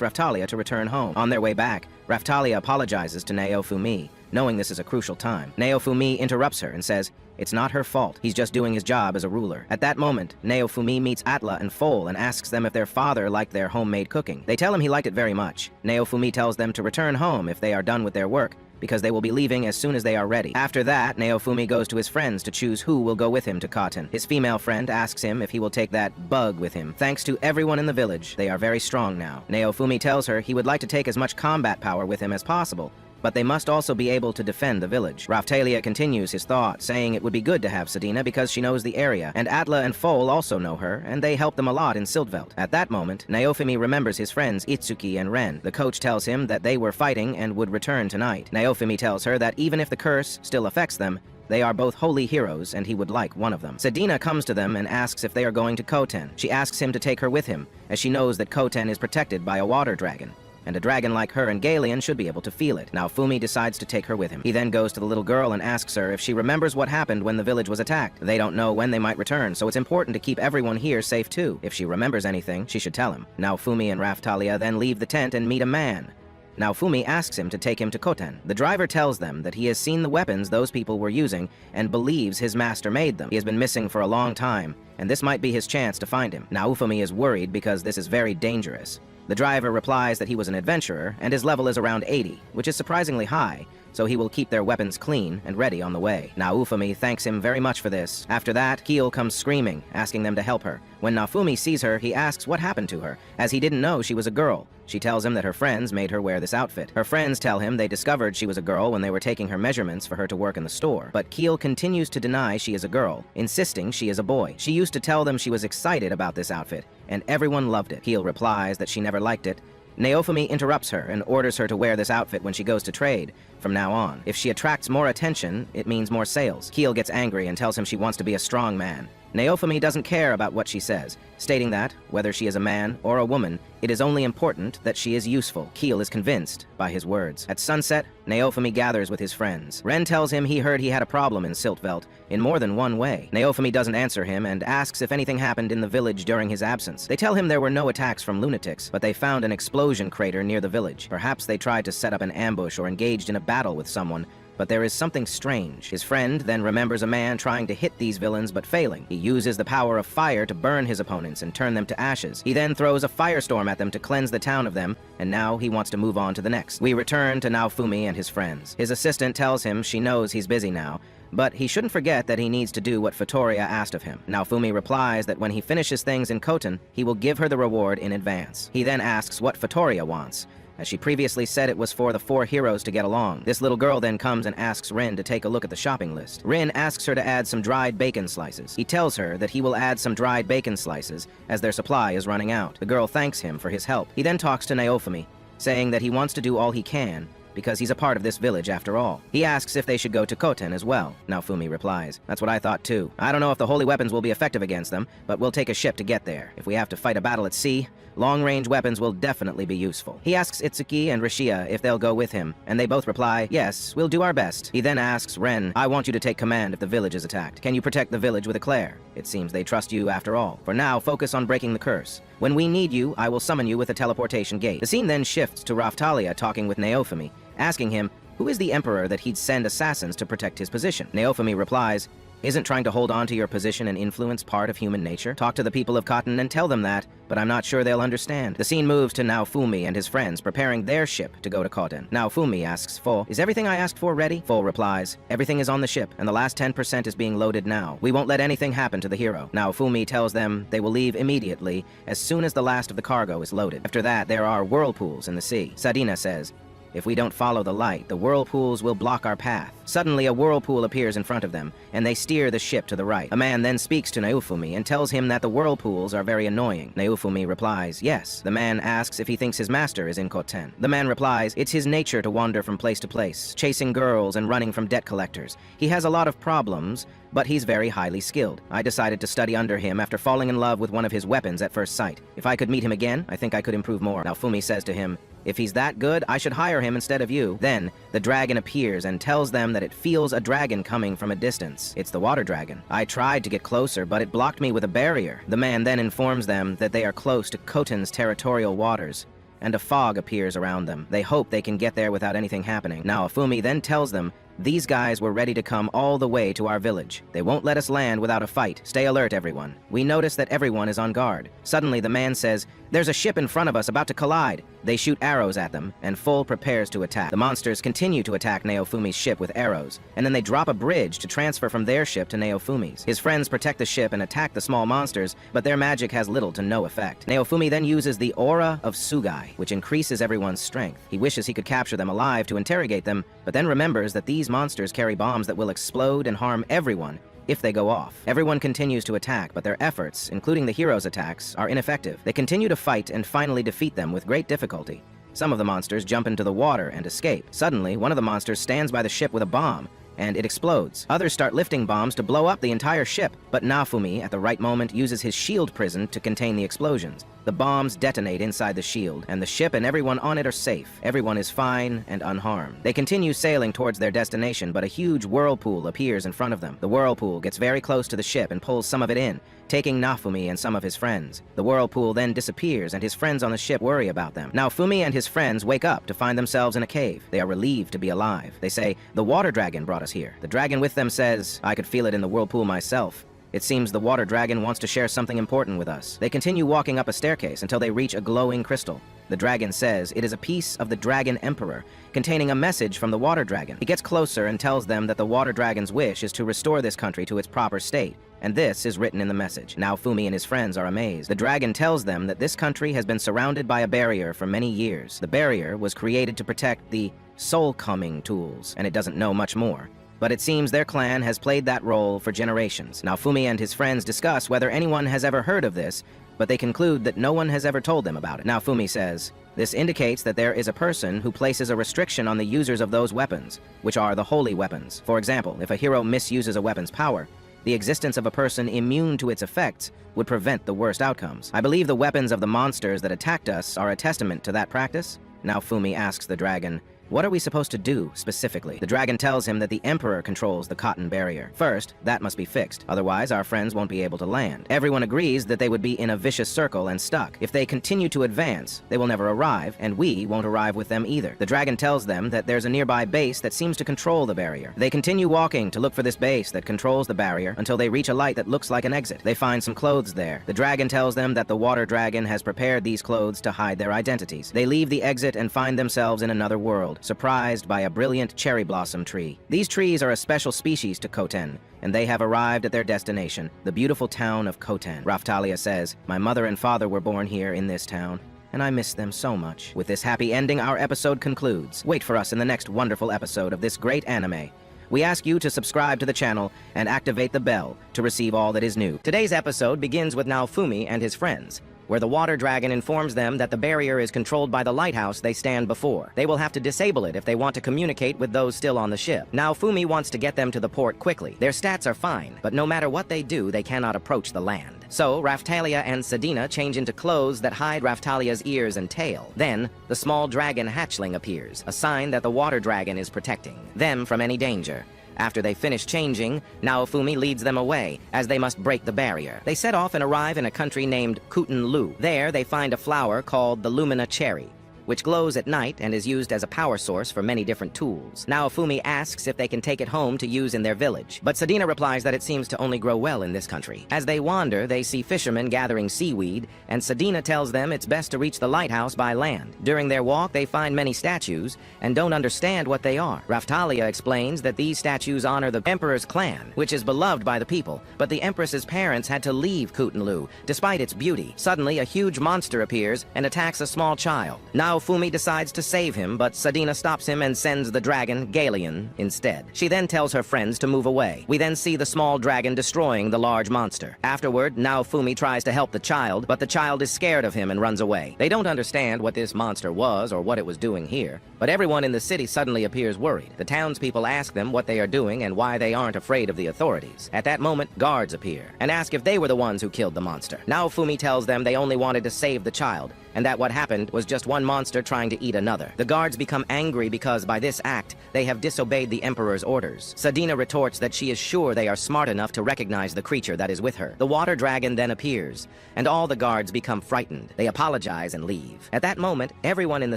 Raphtalia to return home. On their way back, Raphtalia apologizes to Naofumi, knowing this is a crucial time. Naofumi interrupts her and says it's not her fault. He's just doing his job as a ruler. At that moment, Naofumi meets Atla and Foal and asks them if their father liked their homemade cooking. They tell him he liked it very much. Naofumi tells them to return home if they are done with their work, because they will be leaving as soon as they are ready. After that, Naofumi goes to his friends to choose who will go with him to Cotton. His female friend asks him if he will take that bug with him. Thanks to everyone in the village, they are very strong now. Naofumi tells her he would like to take as much combat power with him as possible, but they must also be able to defend the village. Raphtalia continues his thought, saying it would be good to have Sedina because she knows the area, and Atla and Foal also know her, and they help them a lot in Siltveld. At that moment, Naofumi remembers his friends Itsuki and Ren. The coach tells him that they were fighting and would return tonight. Naofumi tells her that even if the curse still affects them, they are both holy heroes, and he would like one of them. Sedina comes to them and asks if they are going to Koten. She asks him to take her with him, as she knows that Koten is protected by a water dragon, and a dragon like her and Galeon should be able to feel it. Naofumi decides to take her with him. He then goes to the little girl and asks her if she remembers what happened when the village was attacked. They don't know when they might return, so it's important to keep everyone here safe too. If she remembers anything, she should tell him. Naofumi and Raphtalia then leave the tent and meet a man. Naofumi asks him to take him to Koten. The driver tells them that he has seen the weapons those people were using and believes his master made them. He has been missing for a long time, and this might be his chance to find him. Naofumi is worried because this is very dangerous. The driver replies that he was an adventurer, and his level is around 80, which is surprisingly high, so he will keep their weapons clean and ready on the way. Naofumi thanks him very much for this. After that, Keel comes screaming, asking them to help her. When Naofumi sees her, he asks what happened to her, as he didn't know she was a girl. She tells him that her friends made her wear this outfit. Her friends tell him they discovered she was a girl when they were taking her measurements for her to work in the store. But Keel continues to deny she is a girl, insisting she is a boy. She used to tell them she was excited about this outfit, and everyone loved it. Keel replies that she never liked it. Naofumi interrupts her and orders her to wear this outfit when she goes to trade from now on. If she attracts more attention, it means more sales. Keel gets angry and tells him she wants to be a strong man. Naofumi doesn't care about what she says, stating that, whether she is a man or a woman, it is only important that she is useful. Keel is convinced by his words. At sunset, Naofumi gathers with his friends. Ren tells him he heard he had a problem in Siltveld in more than one way. Naofumi doesn't answer him and asks if anything happened in the village during his absence. They tell him there were no attacks from lunatics, but they found an explosion crater near the village. Perhaps they tried to set up an ambush or engaged in a battle with someone, but there is something strange. His friend then remembers a man trying to hit these villains but failing. He uses the power of fire to burn his opponents and turn them to ashes. He then throws a firestorm at them to cleanse the town of them, and now he wants to move on to the next. We return to Naofumi and his friends. His assistant tells him she knows he's busy now, but he shouldn't forget that he needs to do what Fatoria asked of him. Naofumi replies that when he finishes things in Koten, he will give her the reward in advance. He then asks what Fatoria wants, as she previously said it was for the 4 heroes to get along. This little girl then comes and asks Rin to take a look at the shopping list. Rin asks her to add some dried bacon slices. He tells her that he will add some dried bacon slices as their supply is running out. The girl thanks him for his help. He then talks to Naofumi, saying that he wants to do all he can because he's a part of this village after all. He asks if they should go to Koten as well. Naofumi replies, "That's what I thought too. I don't know if the holy weapons will be effective against them, but we'll take a ship to get there. If we have to fight a battle at sea, long-range weapons will definitely be useful." He asks Itsuki and Rishia if they'll go with him, and they both reply, "Yes, we'll do our best." He then asks Ren, "I want you to take command if the village is attacked. Can you protect the village with Eclair? It seems they trust you after all. For now, focus on breaking the curse. When we need you, I will summon you with a teleportation gate." The scene then shifts to Raphtalia talking with Naofumi, asking him who is the emperor that he'd send assassins to protect his position. Naofumi replies, "Isn't trying to hold on to your position and influence part of human nature? Talk to the people of Cotton and tell them that, but I'm not sure they'll understand." The scene moves to Naofumi and his friends preparing their ship to go to Cotton. Naofumi asks Fo, "Is everything I asked for ready?" Fo replies, "Everything is on the ship, and the last 10% is being loaded now. We won't let anything happen to the hero." Naofumi tells them they will leave immediately as soon as the last of the cargo is loaded. After that, there are whirlpools in the sea. Sadina says, "If we don't follow the light, the whirlpools will block our path." Suddenly, a whirlpool appears in front of them, and they steer the ship to the right. A man then speaks to Naofumi and tells him that the whirlpools are very annoying. Naofumi replies, "Yes." The man asks if he thinks his master is in Koten. The man replies, "It's his nature to wander from place to place, chasing girls and running from debt collectors. He has a lot of problems, but he's very highly skilled. I decided to study under him after falling in love with one of his weapons at first sight. If I could meet him again, I think I could improve more." Naofumi says to him, "If he's that good, I should hire fire him instead of you. Then, the dragon appears and tells them that it feels a dragon coming from a distance. It's the water dragon. I tried to get closer, but it blocked me with a barrier. The man then informs them that they are close to Khoten's territorial waters, and a fog appears around them. They hope they can get there without anything happening. Naofumi then tells them these guys were ready to come all the way to our village. They won't let us land without a fight. Stay alert, everyone. We notice that everyone is on guard. Suddenly, the man says, "There's a ship in front of us about to collide." They shoot arrows at them, and Full prepares to attack. The monsters continue to attack Naofumi's ship with arrows, and then they drop a bridge to transfer from their ship to Naofumi's. His friends protect the ship and attack the small monsters, but their magic has little to no effect. Naofumi then uses the Aura of Sugai, which increases everyone's strength. He wishes he could capture them alive to interrogate them, but then remembers that these monsters carry bombs that will explode and harm everyone if they go off. Everyone continues to attack, but their efforts, including the heroes' attacks, are ineffective. They continue to fight and finally defeat them with great difficulty. Some of the monsters jump into the water and escape. Suddenly, one of the monsters stands by the ship with a bomb, and it explodes. Others start lifting bombs to blow up the entire ship, but Naofumi, at the right moment, uses his shield prison to contain the explosions. The bombs detonate inside the shield, and the ship and everyone on it are safe. Everyone is fine and unharmed. They continue sailing towards their destination, but a huge whirlpool appears in front of them. The whirlpool gets very close to the ship and pulls some of it in, taking Naofumi and some of his friends. The whirlpool then disappears, and his friends on the ship worry about them. Naofumi and his friends wake up to find themselves in a cave. They are relieved to be alive. They say, "The water dragon brought us here." The dragon with them says, "I could feel it in the whirlpool myself. It seems the water dragon wants to share something important with us." They continue walking up a staircase until they reach a glowing crystal. The dragon says it is a piece of the Dragon Emperor, containing a message from the water dragon. He gets closer and tells them that the water dragon's wish is to restore this country to its proper state, and this is written in the message. Naofumi and his friends are amazed. The dragon tells them that this country has been surrounded by a barrier for many years. The barrier was created to protect the soul-coming tools, and it doesn't know much more. But it seems their clan has played that role for generations. Naofumi and his friends discuss whether anyone has ever heard of this, but they conclude that no one has ever told them about it. Naofumi says, "This indicates that there is a person who places a restriction on the users of those weapons, which are the holy weapons. For example, if a hero misuses a weapon's power, the existence of a person immune to its effects would prevent the worst outcomes. I believe the weapons of the monsters that attacked us are a testament to that practice." Naofumi asks the dragon, "What are we supposed to do, specifically?" The dragon tells him that the Emperor controls the cotton barrier. First, that must be fixed, otherwise our friends won't be able to land. Everyone agrees that they would be in a vicious circle and stuck. If they continue to advance, they will never arrive, and we won't arrive with them either. The dragon tells them that there's a nearby base that seems to control the barrier. They continue walking to look for this base that controls the barrier until they reach a light that looks like an exit. They find some clothes there. The dragon tells them that the water dragon has prepared these clothes to hide their identities. They leave the exit and find themselves in another world, surprised by a brilliant cherry blossom tree. These trees are a special species to Khoten, and they have arrived at their destination, the beautiful town of Khoten. Raftalia says, "My mother and father were born here in this town, and I miss them so much." With this happy ending, our episode concludes. Wait for us in the next wonderful episode of this great anime. We ask you to subscribe to the channel and activate the bell to receive all that is new. Today's episode begins with Naofumi and his friends, where the water dragon informs them that the barrier is controlled by the lighthouse they stand before. They will have to disable it if they want to communicate with those still on the ship. Naofumi wants to get them to the port quickly. Their stats are fine, but no matter what they do, they cannot approach the land. So, Raftalia and Sedina change into clothes that hide Raftalia's ears and tail. Then, the small dragon hatchling appears, a sign that the water dragon is protecting them from any danger. After they finish changing, Naofumi leads them away, as they must break the barrier. They set off and arrive in a country named Khoten Lu. There, they find a flower called the Lumina Cherry, which glows at night and is used as a power source for many different tools. Naofumi asks if they can take it home to use in their village, but Sedina replies that it seems to only grow well in this country. As they wander, they see fishermen gathering seaweed, and Sedina tells them it's best to reach the lighthouse by land. During their walk, they find many statues and don't understand what they are. Raftalia explains that these statues honor the Emperor's clan, which is beloved by the people, but the Empress's parents had to leave Khoten Lu, despite its beauty. Suddenly, a huge monster appears and attacks a small child. Naofumi decides to save him, but Sedina stops him and sends the dragon, Galeon, instead. She then tells her friends to move away. We then see the small dragon destroying the large monster. Afterward, Naofumi tries to help the child, but the child is scared of him and runs away. They don't understand what this monster was or what it was doing here, but everyone in the city suddenly appears worried. The townspeople ask them what they are doing and why they aren't afraid of the authorities. At that moment, guards appear and ask if they were the ones who killed the monster. Naofumi tells them they only wanted to save the child, and that what happened was just one monster monster trying to eat another. The guards become angry because by this act, they have disobeyed the Emperor's orders. Sadina retorts that she is sure they are smart enough to recognize the creature that is with her. The water dragon then appears, and all the guards become frightened. They apologize and leave. At that moment, everyone in the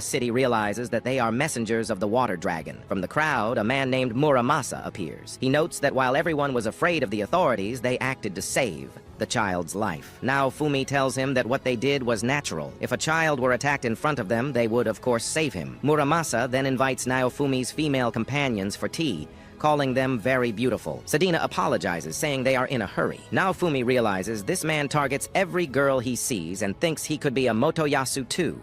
city realizes that they are messengers of the water dragon. From the crowd, a man named Muramasa appears. He notes that while everyone was afraid of the authorities, they acted to save the child's life. Now Fumi tells him that what they did was natural. If a child were attacked in front of them, they would of course save him. Muramasa then invites Naofumi's female companions for tea, calling them very beautiful. Sadina apologizes, saying they are in a hurry. Naofumi realizes this man targets every girl he sees and thinks he could be a Motoyasu too.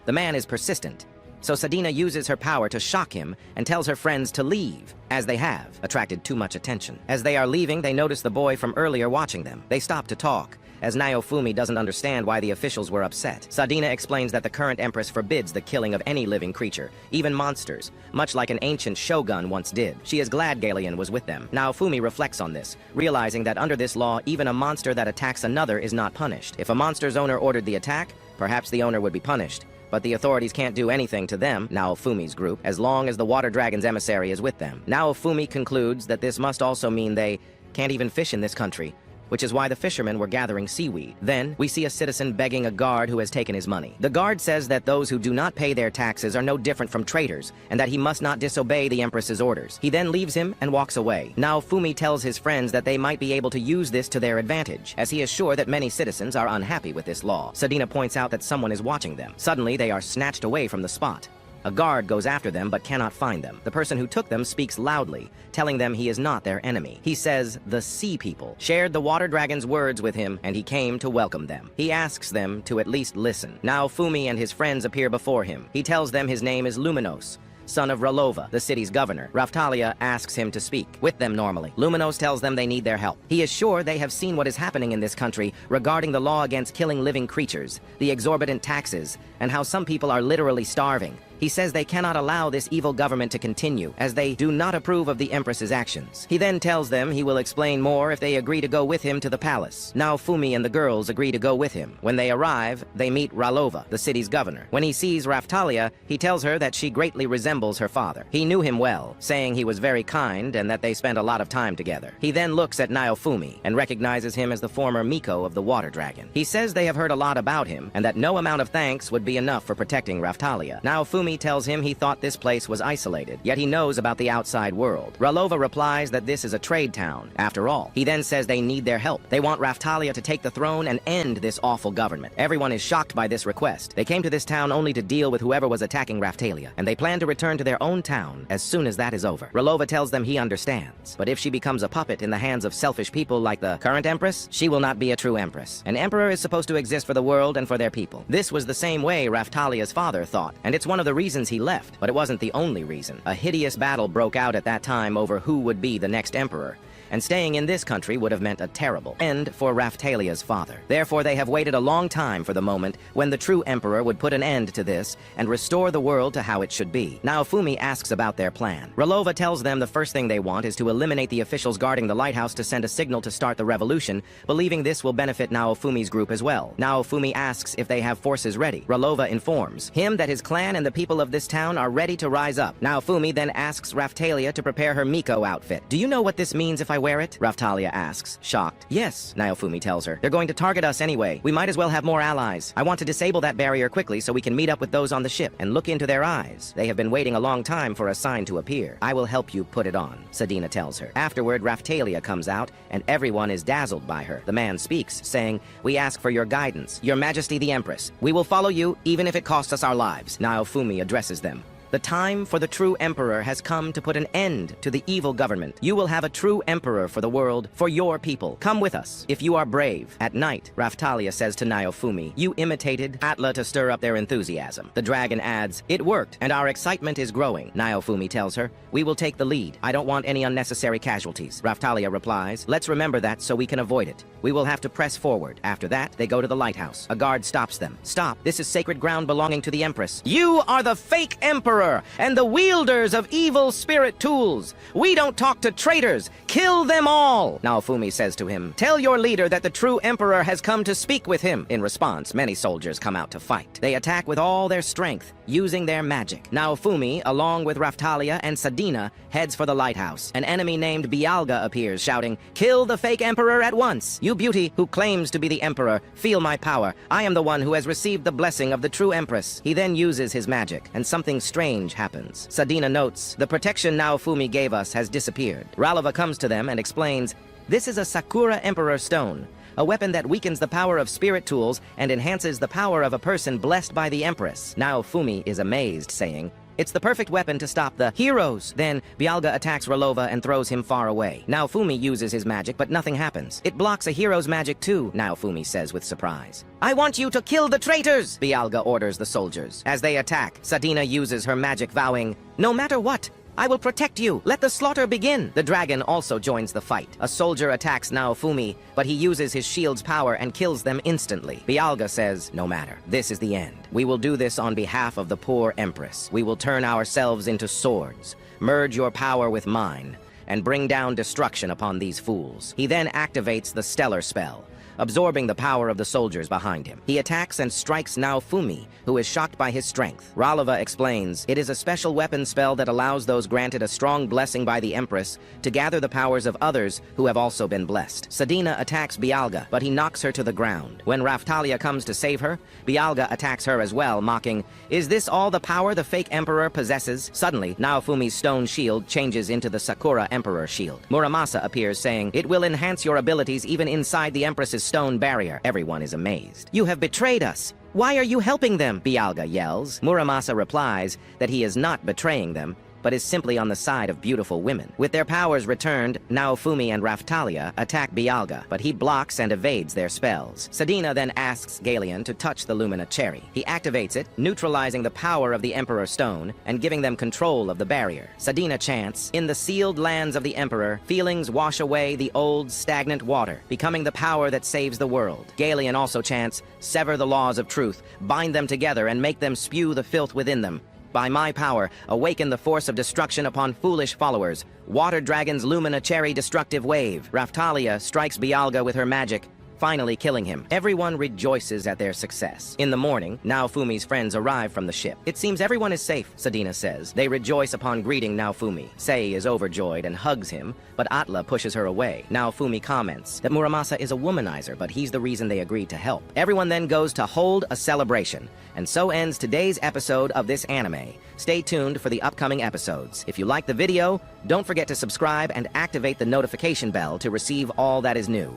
The man is persistent, so Sadina uses her power to shock him and tells her friends to leave, as they have attracted too much attention. As they are leaving, they notice the boy from earlier watching them. They stop to talk, as Naofumi doesn't understand why the officials were upset. Sadina explains that the current empress forbids the killing of any living creature, even monsters, much like an ancient shogun once did. She is glad Galeon was with them. Naofumi reflects on this, realizing that under this law, even a monster that attacks another is not punished. If a monster's owner ordered the attack, perhaps the owner would be punished. But the authorities can't do anything to them, Naofumi's group, as long as the water dragon's emissary is with them. Naofumi concludes that this must also mean they can't even fish in this country, which is why the fishermen were gathering seaweed. Then, we see a citizen begging a guard who has taken his money. The guard says that those who do not pay their taxes are no different from traitors, and that he must not disobey the Empress's orders. He then leaves him and walks away. Now Fumi tells his friends that they might be able to use this to their advantage, as he is sure that many citizens are unhappy with this law. Sadina points out that someone is watching them. Suddenly, they are snatched away from the spot. A guard goes after them but cannot find them. The person who took them speaks loudly, telling them he is not their enemy. He says the sea people shared the water dragon's words with him and he came to welcome them. He asks them to at least listen. Now Fumi and his friends appear before him. He tells them his name is Luminos, son of Ralova, the city's governor. Raftalia asks him to speak with them normally. Luminos tells them they need their help. He is sure they have seen what is happening in this country regarding the law against killing living creatures, the exorbitant taxes, and how some people are literally starving. He says they cannot allow this evil government to continue, as they do not approve of the Empress's actions. He then tells them he will explain more if they agree to go with him to the palace. Now Fumi and the girls agree to go with him. When they arrive, they meet Ralova, the city's governor. When he sees Raftalia, he tells her that she greatly resembles her father. He knew him well, saying he was very kind and that they spent a lot of time together. He then looks at Naofumi and recognizes him as the former Miko of the Water Dragon. He says they have heard a lot about him and that no amount of thanks would be enough for protecting Raftalia. Naofumi tells him he thought this place was isolated, yet he knows about the outside world. Ralova replies that this is a trade town, after all. He then says they need their help. They want Raftalia to take the throne and end this awful government. Everyone is shocked by this request. They came to this town only to deal with whoever was attacking Raftalia, and they plan to return to their own town as soon as that is over. Ralova tells them he understands, but if she becomes a puppet in the hands of selfish people like the current empress, she will not be a true empress. An emperor is supposed to exist for the world and for their people. This was the same way Raftalia's father thought, and it's one of the reasons he left, but it wasn't the only reason. A hideous battle broke out at that time over who would be the next emperor, and staying in this country would have meant a terrible end for Raftalia's father. Therefore, they have waited a long time for the moment when the true emperor would put an end to this and restore the world to how it should be. Naofumi asks about their plan. Ralova tells them the first thing they want is to eliminate the officials guarding the lighthouse to send a signal to start the revolution, believing this will benefit Naofumi's group as well. Naofumi asks if they have forces ready. Ralova informs him that his clan and the people of this town are ready to rise up. Naofumi then asks Raftalia to prepare her Miko outfit. Do you know what this means if I wear it? Raftalia asks, shocked. Yes, Naofumi tells her. They're going to target us anyway. We might as well have more allies. I want to disable that barrier quickly so we can meet up with those on the ship and look into their eyes. They have been waiting a long time for a sign to appear. I will help you put it on, Sadina tells her. Afterward, Raftalia comes out and everyone is dazzled by her. The man speaks, saying, "We ask for your guidance, Your Majesty the Empress. We will follow you even if it costs us our lives." Naofumi addresses them. The time for the true emperor has come to put an end to the evil government. You will have a true emperor for the world, for your people. Come with us, if you are brave. At night, Raftalia says to Naofumi, "You imitated Atla to stir up their enthusiasm." The dragon adds, "It worked, and our excitement is growing." Naofumi tells her, "We will take the lead. I don't want any unnecessary casualties." Raftalia replies, "Let's remember that so we can avoid it. We will have to press forward." After that, they go to the lighthouse. A guard stops them. "Stop. This is sacred ground belonging to the Empress. You are the fake emperor and the wielders of evil spirit tools. We don't talk to traitors. Kill them all." Naofumi says to him, "Tell your leader that the true emperor has come to speak with him." In response, many soldiers come out to fight. They attack with all their strength, using their magic. Naofumi, along with Raftalia and Sadina, heads for the lighthouse. An enemy named Bialga appears, shouting, "Kill the fake emperor at once! You beauty who claims to be the emperor, feel my power. I am the one who has received the blessing of the true empress." He then uses his magic, and something strange happens. Sadina notes, "The protection Naofumi gave us has disappeared." Ralova comes to them and explains, "This is a Sakura Emperor Stone, a weapon that weakens the power of spirit tools and enhances the power of a person blessed by the Empress." Naofumi is amazed, saying, "It's the perfect weapon to stop the heroes." Then Bialga attacks Ralova and throws him far away. Naofumi uses his magic, but nothing happens. "It blocks a hero's magic too," Naofumi says with surprise. "I want you to kill the traitors!" Bialga orders the soldiers. As they attack, Sadina uses her magic, vowing, "No matter what, I will protect you. Let the slaughter begin." The dragon also joins the fight. A soldier attacks Naofumi, but he uses his shield's power and kills them instantly. Bialga says, "No matter. This is the end. We will do this on behalf of the poor empress. We will turn ourselves into swords. Merge your power with mine, and bring down destruction upon these fools." He then activates the stellar spell, absorbing the power of the soldiers behind him. He attacks and strikes Naofumi, who is shocked by his strength. Ralova explains, "It is a special weapon spell that allows those granted a strong blessing by the Empress to gather the powers of others who have also been blessed." Sadina attacks Bialga, but he knocks her to the ground. When Raftalia comes to save her, Bialga attacks her as well, mocking, "Is this all the power the fake emperor possesses?" Suddenly, Naofumi's stone shield changes into the Sakura Emperor shield. Muramasa appears, saying, "It will enhance your abilities even inside the Empress's stone barrier." Everyone is amazed. "You have betrayed us. Why are you helping them?" Bialga yells. Muramasa replies that he is not betraying them, but is simply on the side of beautiful women. With their powers returned, Naofumi and Raftalia attack Bialga, but he blocks and evades their spells. Sadina then asks Galeon to touch the Lumina Cherry. He activates it, neutralizing the power of the Emperor Stone and giving them control of the barrier. Sadina chants, "In the sealed lands of the Emperor, feelings wash away the old stagnant water, becoming the power that saves the world." Galeon also chants, "Sever the laws of truth, bind them together and make them spew the filth within them. By my power, awaken the force of destruction upon foolish followers. Water Dragon's Lumina Cherry destructive wave." Raftalia strikes Bialga with her magic, finally killing him. Everyone rejoices at their success. In the morning, Naofumi's friends arrive from the ship. "It seems everyone is safe," Sadina says. They rejoice upon greeting Naofumi. Sei is overjoyed and hugs him, but Atla pushes her away. Naofumi comments that Muramasa is a womanizer, but he's the reason they agreed to help. Everyone then goes to hold a celebration. And so ends today's episode of this anime. Stay tuned for the upcoming episodes. If you like the video, don't forget to subscribe and activate the notification bell to receive all that is new.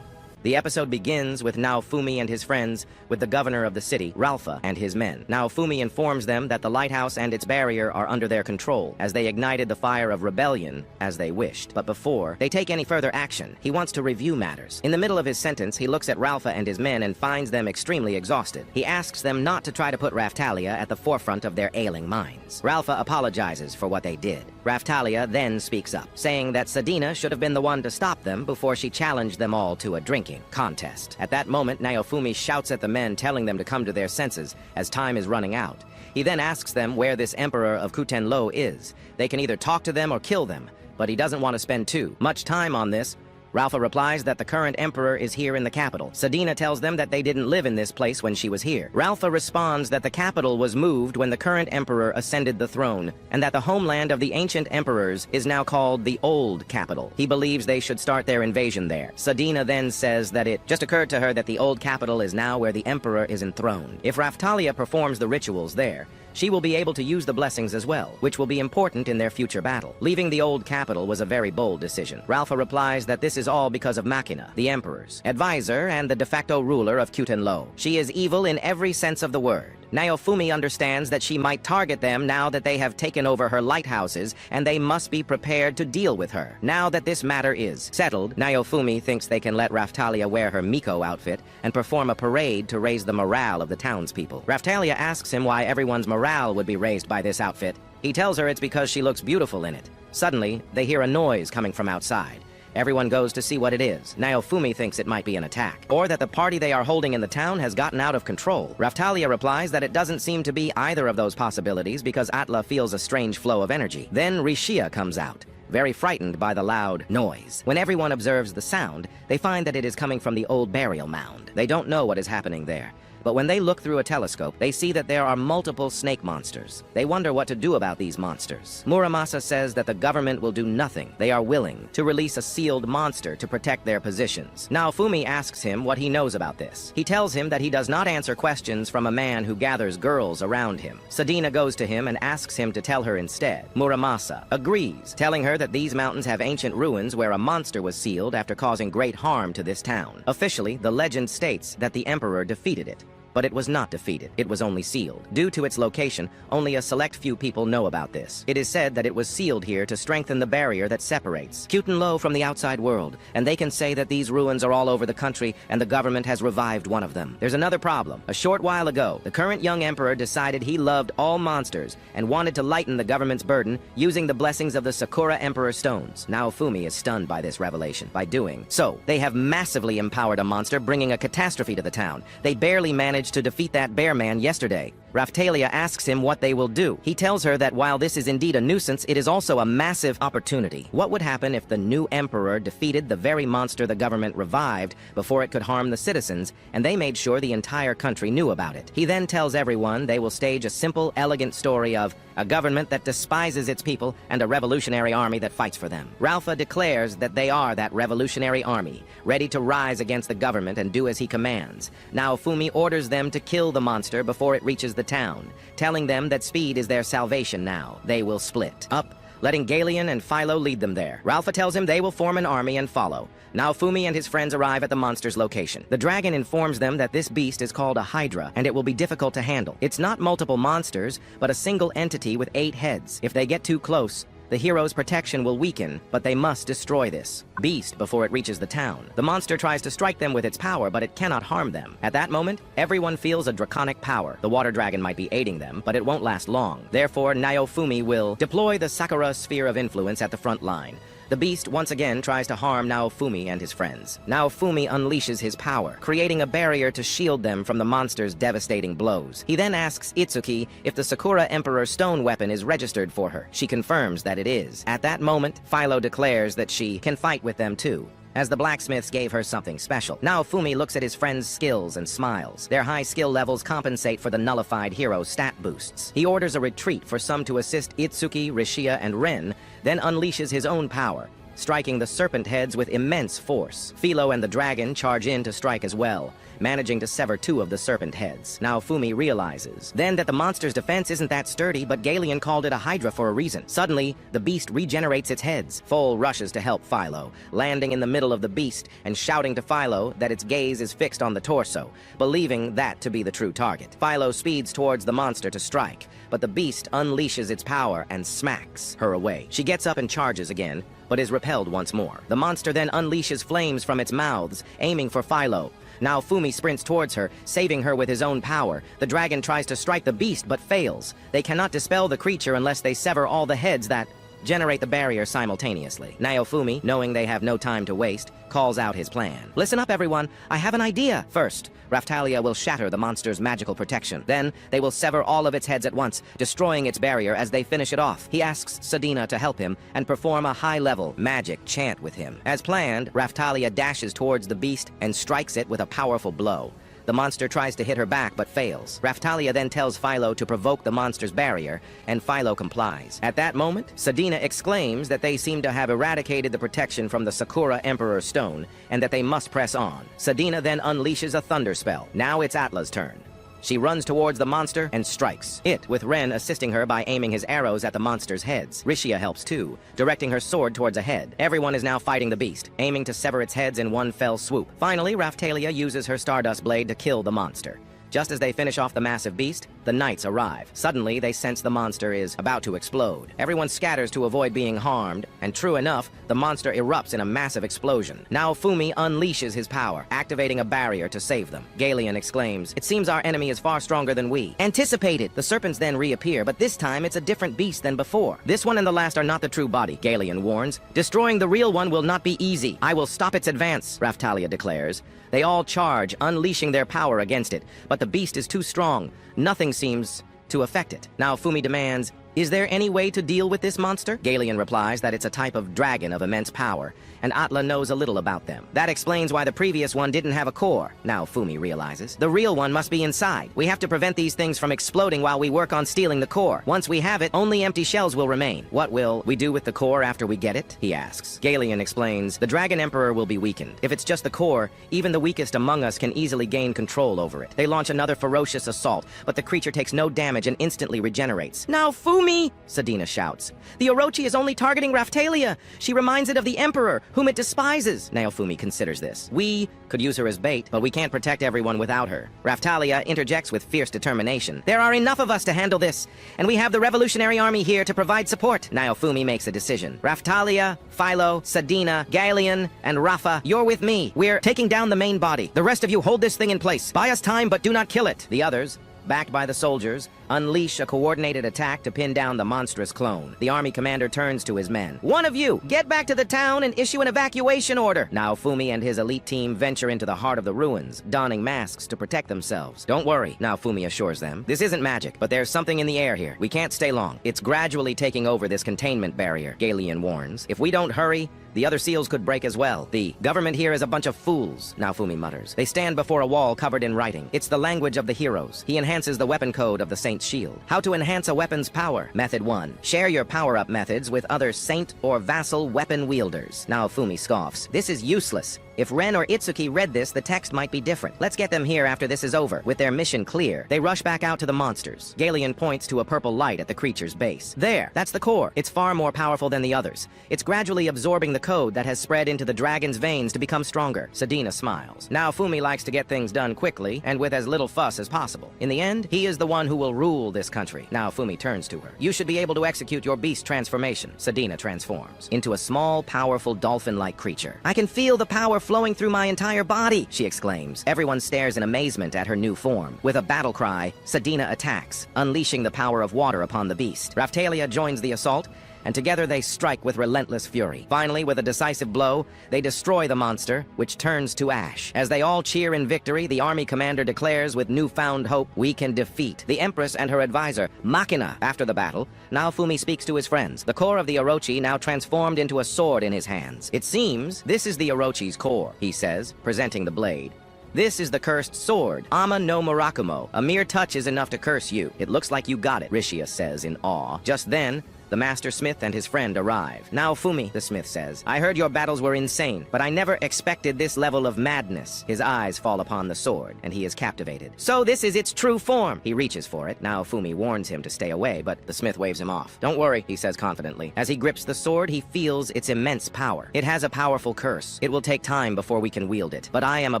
The episode begins with Naofumi and his friends with the governor of the city, Ralpha, and his men. Naofumi informs them that the lighthouse and its barrier are under their control, as they ignited the fire of rebellion as they wished. But before they take any further action, he wants to review matters. In the middle of his sentence, he looks at Ralpha and his men and finds them extremely exhausted. He asks them not to try to put Raftalia at the forefront of their ailing minds. Ralpha apologizes for what they did. Raftalia then speaks up, saying that Sadina should have been the one to stop them before she challenged them all to a drinking contest. At that moment, Naofumi shouts at the men, telling them to come to their senses, as time is running out. He then asks them where this Emperor of Kutenlo is. They can either talk to them or kill them, but he doesn't want to spend too much time on this. Ralpha replies that the current emperor is here in the capital. Sadina tells them that they didn't live in this place when she was here. Ralpha responds that the capital was moved when the current emperor ascended the throne, and that the homeland of the ancient emperors is now called the Old Capital. He believes they should start their invasion there. Sadina then says that it just occurred to her that the Old Capital is now where the emperor is enthroned. If Raftalia performs the rituals there, she will be able to use the blessings as well, which will be important in their future battle. Leaving the old capital was a very bold decision. Ralpha replies that this is all because of Machina, the emperor's advisor and the de facto ruler of Kutenlo. She is evil in every sense of the word. Naofumi understands that she might target them now that they have taken over her lighthouses, and they must be prepared to deal with her. Now that this matter is settled, Naofumi thinks they can let Raftalia wear her Miko outfit and perform a parade to raise the morale of the townspeople. Raftalia asks him why everyone's morale would be raised by this outfit. He tells her it's because she looks beautiful in it. Suddenly, they hear a noise coming from outside. Everyone goes to see what it is. Naofumi thinks it might be an attack, or that the party they are holding in the town has gotten out of control. Raftalia replies that it doesn't seem to be either of those possibilities because Atla feels a strange flow of energy. Then Rishia comes out, very frightened by the loud noise. When everyone observes the sound, they find that it is coming from the old burial mound. They don't know what is happening there, But when they look through a telescope, they see that there are multiple snake monsters. They wonder what to do about these monsters. Muramasa says that the government will do nothing. They are willing to release a sealed monster to protect their positions. Naofumi asks him what he knows about this. He tells him that he does not answer questions from a man who gathers girls around him. Sadina goes to him and asks him to tell her instead. Muramasa agrees, telling her that these mountains have ancient ruins where a monster was sealed after causing great harm to this town. Officially, the legend states that the emperor defeated it. But it was not defeated. It was only sealed. Due to its location, only a select few people know about this. It is said that it was sealed here to strengthen the barrier that separates Kutenlo from the outside world, and they can say that these ruins are all over the country and the government has revived one of them. There's another problem. A short while ago, the current young emperor decided he loved all monsters and wanted to lighten the government's burden using the blessings of the Sakura Emperor Stones. Naofumi is stunned by this revelation. By doing so, they have massively empowered a monster, bringing a catastrophe to the town. They barely managed to defeat that bear man yesterday. Raphtalia asks him what they will do. He tells her that while this is indeed a nuisance, it is also a massive opportunity. What would happen if the new emperor defeated the very monster the government revived before it could harm the citizens, and they made sure the entire country knew about it? He then tells everyone they will stage a simple, elegant story of a government that despises its people and a revolutionary army that fights for them. Ralpha declares that they are that revolutionary army, ready to rise against the government and do as he commands. Naofumi orders them to kill the monster before it reaches the town, telling them that speed is their salvation now. They will split up, letting Galeon and Philo lead them there. Ralpha tells him they will form an army and follow. Naofumi and his friends arrive at the monster's location. The dragon informs them that this beast is called a Hydra, and it will be difficult to handle. It's not multiple monsters, but a single entity with 8 heads. If they get too close, the hero's protection will weaken, but they must destroy this beast before it reaches the town. The monster tries to strike them with its power, but it cannot harm them. At that moment, everyone feels a draconic power. The water dragon might be aiding them, but it won't last long. Therefore, Naofumi will deploy the Sakura sphere of influence at the front line. The beast once again tries to harm Naofumi and his friends. Naofumi unleashes his power, creating a barrier to shield them from the monster's devastating blows. He then asks Itsuki if the Sakura Emperor stone weapon is registered for her. She confirms that it is. At that moment, Philo declares that she can fight with them too, as the blacksmiths gave her something special. Naofumi looks at his friend's skills and smiles. Their high skill levels compensate for the nullified hero's stat boosts. He orders a retreat for some to assist Itsuki, Rishia, and Ren, then unleashes his own power, striking the serpent heads with immense force. Philo and the dragon charge in to strike as well, managing to sever 2 of the serpent heads. Naofumi realizes then that the monster's defense isn't that sturdy, but Galeon called it a Hydra for a reason. Suddenly, the beast regenerates its heads. Foal rushes to help Philo, landing in the middle of the beast and shouting to Philo that its gaze is fixed on the torso, believing that to be the true target. Philo speeds towards the monster to strike, but the beast unleashes its power and smacks her away. She gets up and charges again, but is repelled once more. The monster then unleashes flames from its mouths, aiming for Philo. Naofumi sprints towards her, saving her with his own power. The dragon tries to strike the beast, but fails. They cannot dispel the creature unless they sever all the heads that generate the barrier simultaneously. Naofumi, knowing they have no time to waste, calls out his plan. Listen up, everyone. I have an idea. First, Raphtalia will shatter the monster's magical protection. Then, they will sever all of its heads at once, destroying its barrier as they finish it off. He asks Sadina to help him and perform a high-level magic chant with him. As planned, Raphtalia dashes towards the beast and strikes it with a powerful blow. The monster tries to hit her back, but fails. Raphtalia then tells Philo to provoke the monster's barrier, and Philo complies. At that moment, Sadina exclaims that they seem to have eradicated the protection from the Sakura Emperor Stone, and that they must press on. Sadina then unleashes a thunder spell. Now it's Atla's turn. She runs towards the monster and strikes it, with Ren assisting her by aiming his arrows at the monster's heads. Rishia helps too, directing her sword towards a head. Everyone is now fighting the beast, aiming to sever its heads in one fell swoop. Finally, Raphtalia uses her Stardust Blade to kill the monster. Just as they finish off the massive beast, the knights arrive. Suddenly, they sense the monster is about to explode. Everyone scatters to avoid being harmed, and true enough, the monster erupts in a massive explosion. Naofumi unleashes his power, activating a barrier to save them. Galeon exclaims, "It seems our enemy is far stronger than we anticipated." The serpents then reappear, but this time it's a different beast than before. This one and the last are not the true body, Galeon warns. Destroying the real one will not be easy. I will stop its advance, Raphtalia declares. They all charge, unleashing their power against it, but the beast is too strong. Nothing seems to affect it. Naofumi demands, Is there any way to deal with this monster? Galen replies that it's a type of dragon of immense power, and Atla knows a little about them. That explains why the previous one didn't have a core, now Fumi realizes. The real one must be inside. We have to prevent these things from exploding while we work on stealing the core. Once we have it, only empty shells will remain. What will we do with the core after we get it? He asks. Galen explains, the Dragon Emperor will be weakened. If it's just the core, even the weakest among us can easily gain control over it. They launch another ferocious assault, but the creature takes no damage and instantly regenerates. Now Fumi! Sadina shouts. The Orochi is only targeting Raphtalia. She reminds it of the Emperor, whom it despises. Naofumi considers this. We could use her as bait, but we can't protect everyone without her. Raphtalia interjects with fierce determination. There are enough of us to handle this, and we have the Revolutionary Army here to provide support. Naofumi makes a decision. Raphtalia, Philo, Sadina, Galeon, and Rafa, you're with me. We're taking down the main body. The rest of you hold this thing in place. Buy us time, but do not kill it. The others, backed by the soldiers, unleash a coordinated attack to pin down the monstrous clone. The army commander turns to his men. One of you, get back to the town and issue an evacuation order. Now Fumi and his elite team venture into the heart of the ruins, donning masks to protect themselves. Don't worry, now Fumi assures them. This isn't magic, but there's something in the air here. We can't stay long. It's gradually taking over this containment barrier, Galeon warns. If we don't hurry, the other seals could break as well. The government here is a bunch of fools, now Fumi mutters. They stand before a wall covered in writing. It's the language of the heroes. He enhances the weapon code of the Saint's shield. How to enhance a weapon's power. Method 1. Share your power-up methods with other Saint or vassal weapon wielders. Now Fumi scoffs. This is useless. If Ren or Itsuki read this, the text might be different. Let's get them here after this is over. With their mission clear, they rush back out to the monsters. Galeon points to a purple light at the creature's base. There, that's the core. It's far more powerful than the others. It's gradually absorbing the code that has spread into the dragon's veins to become stronger. Sadina smiles. Now Fumi likes to get things done quickly and with as little fuss as possible. In the end, he is the one who will rule this country. Now Fumi turns to her. You should be able to execute your beast transformation. Sadina transforms into a small, powerful dolphin-like creature. I can feel the power flowing through my entire body, she exclaims. Everyone stares in amazement at her new form. With a battle cry, Sadina attacks, unleashing the power of water upon the beast. Raphtalia joins the assault, and together they strike with relentless fury. Finally, with a decisive blow, they destroy the monster, which turns to ash. As they all cheer in victory, the army commander declares with newfound hope, we can defeat the Empress and her advisor, Machina. After the battle, now Fumi speaks to his friends. The core of the Orochi now transformed into a sword in his hands. It seems this is the Orochi's core, he says, presenting the blade. This is the cursed sword, Ama no Murakumo. A mere touch is enough to curse you. It looks like you got it, Rishia says in awe. Just then, the master smith and his friend arrive. Now Fumi, the smith says, I heard your battles were insane, but I never expected this level of madness. His eyes fall upon the sword, and he is captivated. So this is its true form. He reaches for it. Now Fumi warns him to stay away, but the smith waves him off. Don't worry, he says confidently. As he grips the sword, he feels its immense power. It has a powerful curse. It will take time before we can wield it. But I am a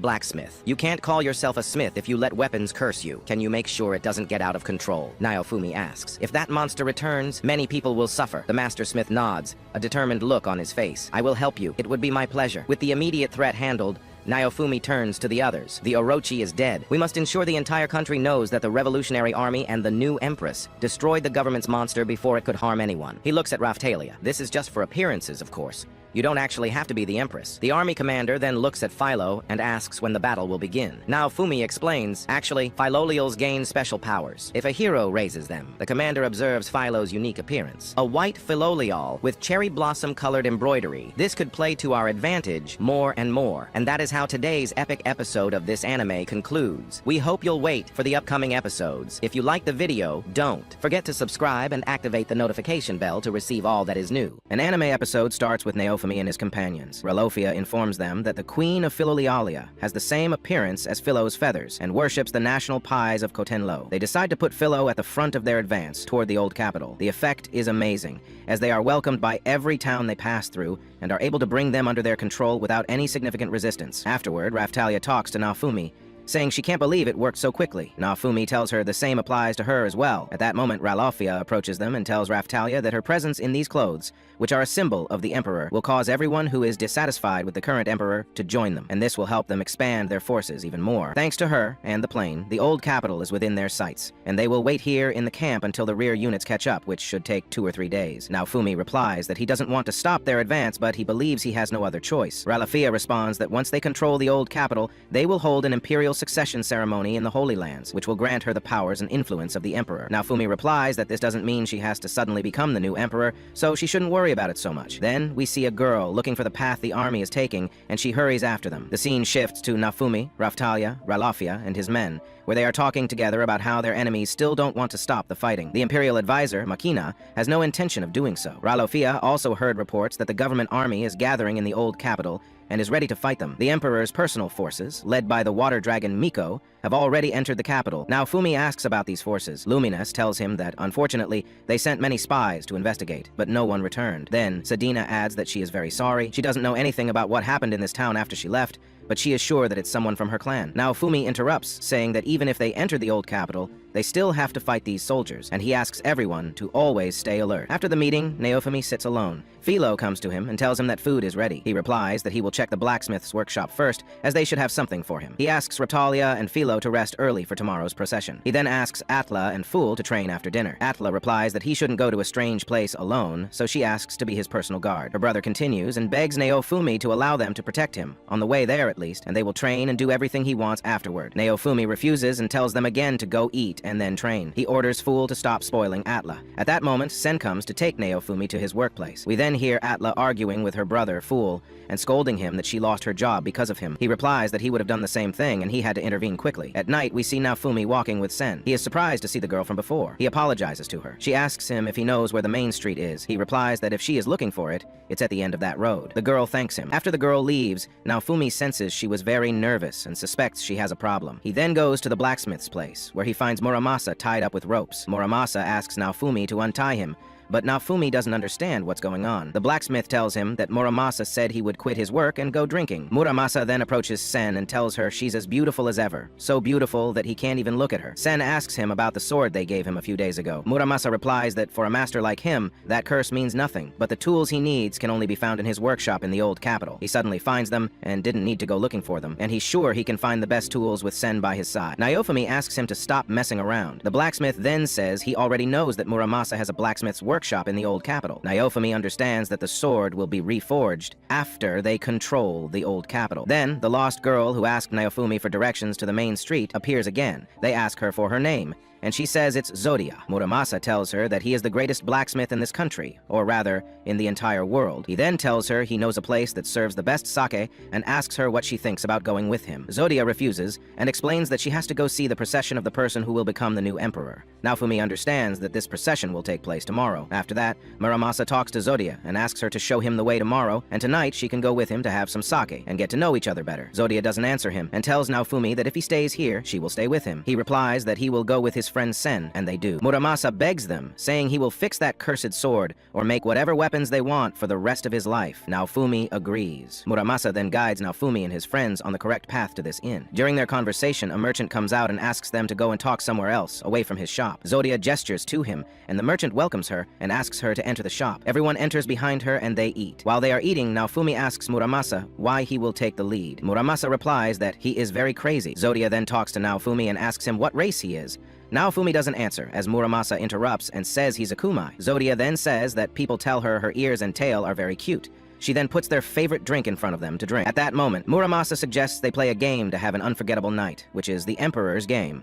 blacksmith. You can't call yourself a smith if you let weapons curse you. Can you make sure it doesn't get out of control? Naofumi asks. If that monster returns, many people will suffer. The master smith nods, a determined look on his face. I will help you. It would be my pleasure. With the immediate threat handled, Naofumi turns to the others. The Orochi is dead. We must ensure the entire country knows that the Revolutionary Army and the new Empress destroyed the government's monster before it could harm anyone. He looks at Raphtalia. This is just for appearances, of course. You don't actually have to be the Empress. The army commander then looks at Philo and asks when the battle will begin. Now Fumi explains, actually, Philolials gain special powers if a hero raises them. The commander observes Philo's unique appearance. A white Philolial with cherry blossom-colored embroidery. This could play to our advantage more and more. And that is how today's epic episode of this anime concludes. We hope you'll wait for the upcoming episodes. If you like the video, don't forget to subscribe and activate the notification bell to receive all that is new. An anime episode starts with Naofumi and his companions. Ralofia informs them that the Queen of Philolialia has the same appearance as Philo's feathers and worships the national pies of Kotenlo. They decide to put Philo at the front of their advance toward the old capital. The effect is amazing, as they are welcomed by every town they pass through and are able to bring them under their control without any significant resistance. Afterward, Raphtalia talks to Naofumi, saying she can't believe it worked so quickly. Naofumi tells her the same applies to her as well. At that moment, Ralofia approaches them and tells Raphtalia that her presence in these clothes, which are a symbol of the Emperor, will cause everyone who is dissatisfied with the current Emperor to join them, and this will help them expand their forces even more. Thanks to her and the plane, the old capital is within their sights, and they will wait here in the camp until the rear units catch up, which should take 2 or 3 days. Naofumi replies that he doesn't want to stop their advance, but he believes he has no other choice. Ralofia responds that once they control the old capital, they will hold an imperial succession ceremony in the Holy Lands, which will grant her the powers and influence of the Emperor. Naofumi replies that this doesn't mean she has to suddenly become the new Emperor, so she shouldn't worry about it so much. Then, we see a girl looking for the path the army is taking, and she hurries after them. The scene shifts to Naofumi, Raphtalia, Ralafia, and his men, where they are talking together about how their enemies still don't want to stop the fighting. The Imperial advisor, Makina, has no intention of doing so. Ralafia also heard reports that the government army is gathering in the old capital and is ready to fight them. The Emperor's personal forces, led by the water dragon Miko, have already entered the capital. Naofumi asks about these forces. Lumines tells him that, unfortunately, they sent many spies to investigate, but no one returned. Then, Sedina adds that she is very sorry. She doesn't know anything about what happened in this town after she left, but she is sure that it's someone from her clan. Naofumi interrupts, saying that even if they enter the old capital, they still have to fight these soldiers, and he asks everyone to always stay alert. After the meeting, Naofumi sits alone. Philo comes to him and tells him that food is ready. He replies that he will check the blacksmith's workshop first, as they should have something for him. He asks Raphtalia and Philo to rest early for tomorrow's procession. He then asks Atla and Fool to train after dinner. Atla replies that he shouldn't go to a strange place alone, so she asks to be his personal guard. Her brother continues and begs Naofumi to allow them to protect him, on the way there at least, and they will train and do everything he wants afterward. Naofumi refuses and tells them again to go eat and then train. He orders Fool to stop spoiling Atla. At that moment, Sen comes to take Naofumi to his workplace. We then hear Atla arguing with her brother, Fool, and scolding him that she lost her job because of him. He replies that he would have done the same thing and he had to intervene quickly. At night, we see Naofumi walking with Sen. He is surprised to see the girl from before. He apologizes to her. She asks him if he knows where the main street is. He replies that if she is looking for it, it's at the end of that road. The girl thanks him. After the girl leaves, Naofumi senses she was very nervous and suspects she has a problem. He then goes to the blacksmith's place, where he finds Muramasa tied up with ropes. Muramasa asks Naofumi to untie him, but Naofumi doesn't understand what's going on. The blacksmith tells him that Muramasa said he would quit his work and go drinking. Muramasa then approaches Sen and tells her she's as beautiful as ever, so beautiful that he can't even look at her. Sen asks him about the sword they gave him a few days ago. Muramasa replies that for a master like him, that curse means nothing, but the tools he needs can only be found in his workshop in the old capital. He suddenly finds them and didn't need to go looking for them, and he's sure he can find the best tools with Sen by his side. Naofumi asks him to stop messing around. The blacksmith then says he already knows that Muramasa has a blacksmith's workshop in the old capital. Naofumi understands that the sword will be reforged after they control the old capital. Then, the lost girl who asked Naofumi for directions to the main street appears again. They ask her for her name, and she says it's Zodia. Muramasa tells her that he is the greatest blacksmith in this country, or rather, in the entire world. He then tells her he knows a place that serves the best sake and asks her what she thinks about going with him. Zodia refuses and explains that she has to go see the procession of the person who will become the new emperor. Naofumi understands that this procession will take place tomorrow. After that, Muramasa talks to Zodia and asks her to show him the way tomorrow, and tonight she can go with him to have some sake and get to know each other better. Zodia doesn't answer him and tells Naofumi that if he stays here, she will stay with him. He replies that he will go with his friend Sen, and they do. Muramasa begs them, saying he will fix that cursed sword or make whatever weapons they want for the rest of his life. Naofumi agrees. Muramasa then guides Naofumi and his friends on the correct path to this inn. During their conversation, a merchant comes out and asks them to go and talk somewhere else, away from his shop. Zodia gestures to him, and the merchant welcomes her and asks her to enter the shop. Everyone enters behind her and they eat. While they are eating, Naofumi asks Muramasa why he will take the lead. Muramasa replies that he is very crazy. Zodia then talks to Naofumi and asks him what race he is. Naofumi doesn't answer, as Muramasa interrupts and says he's a kumai. Zodia then says that people tell her her ears and tail are very cute. She then puts their favorite drink in front of them to drink. At that moment, Muramasa suggests they play a game to have an unforgettable night, which is the Emperor's Game.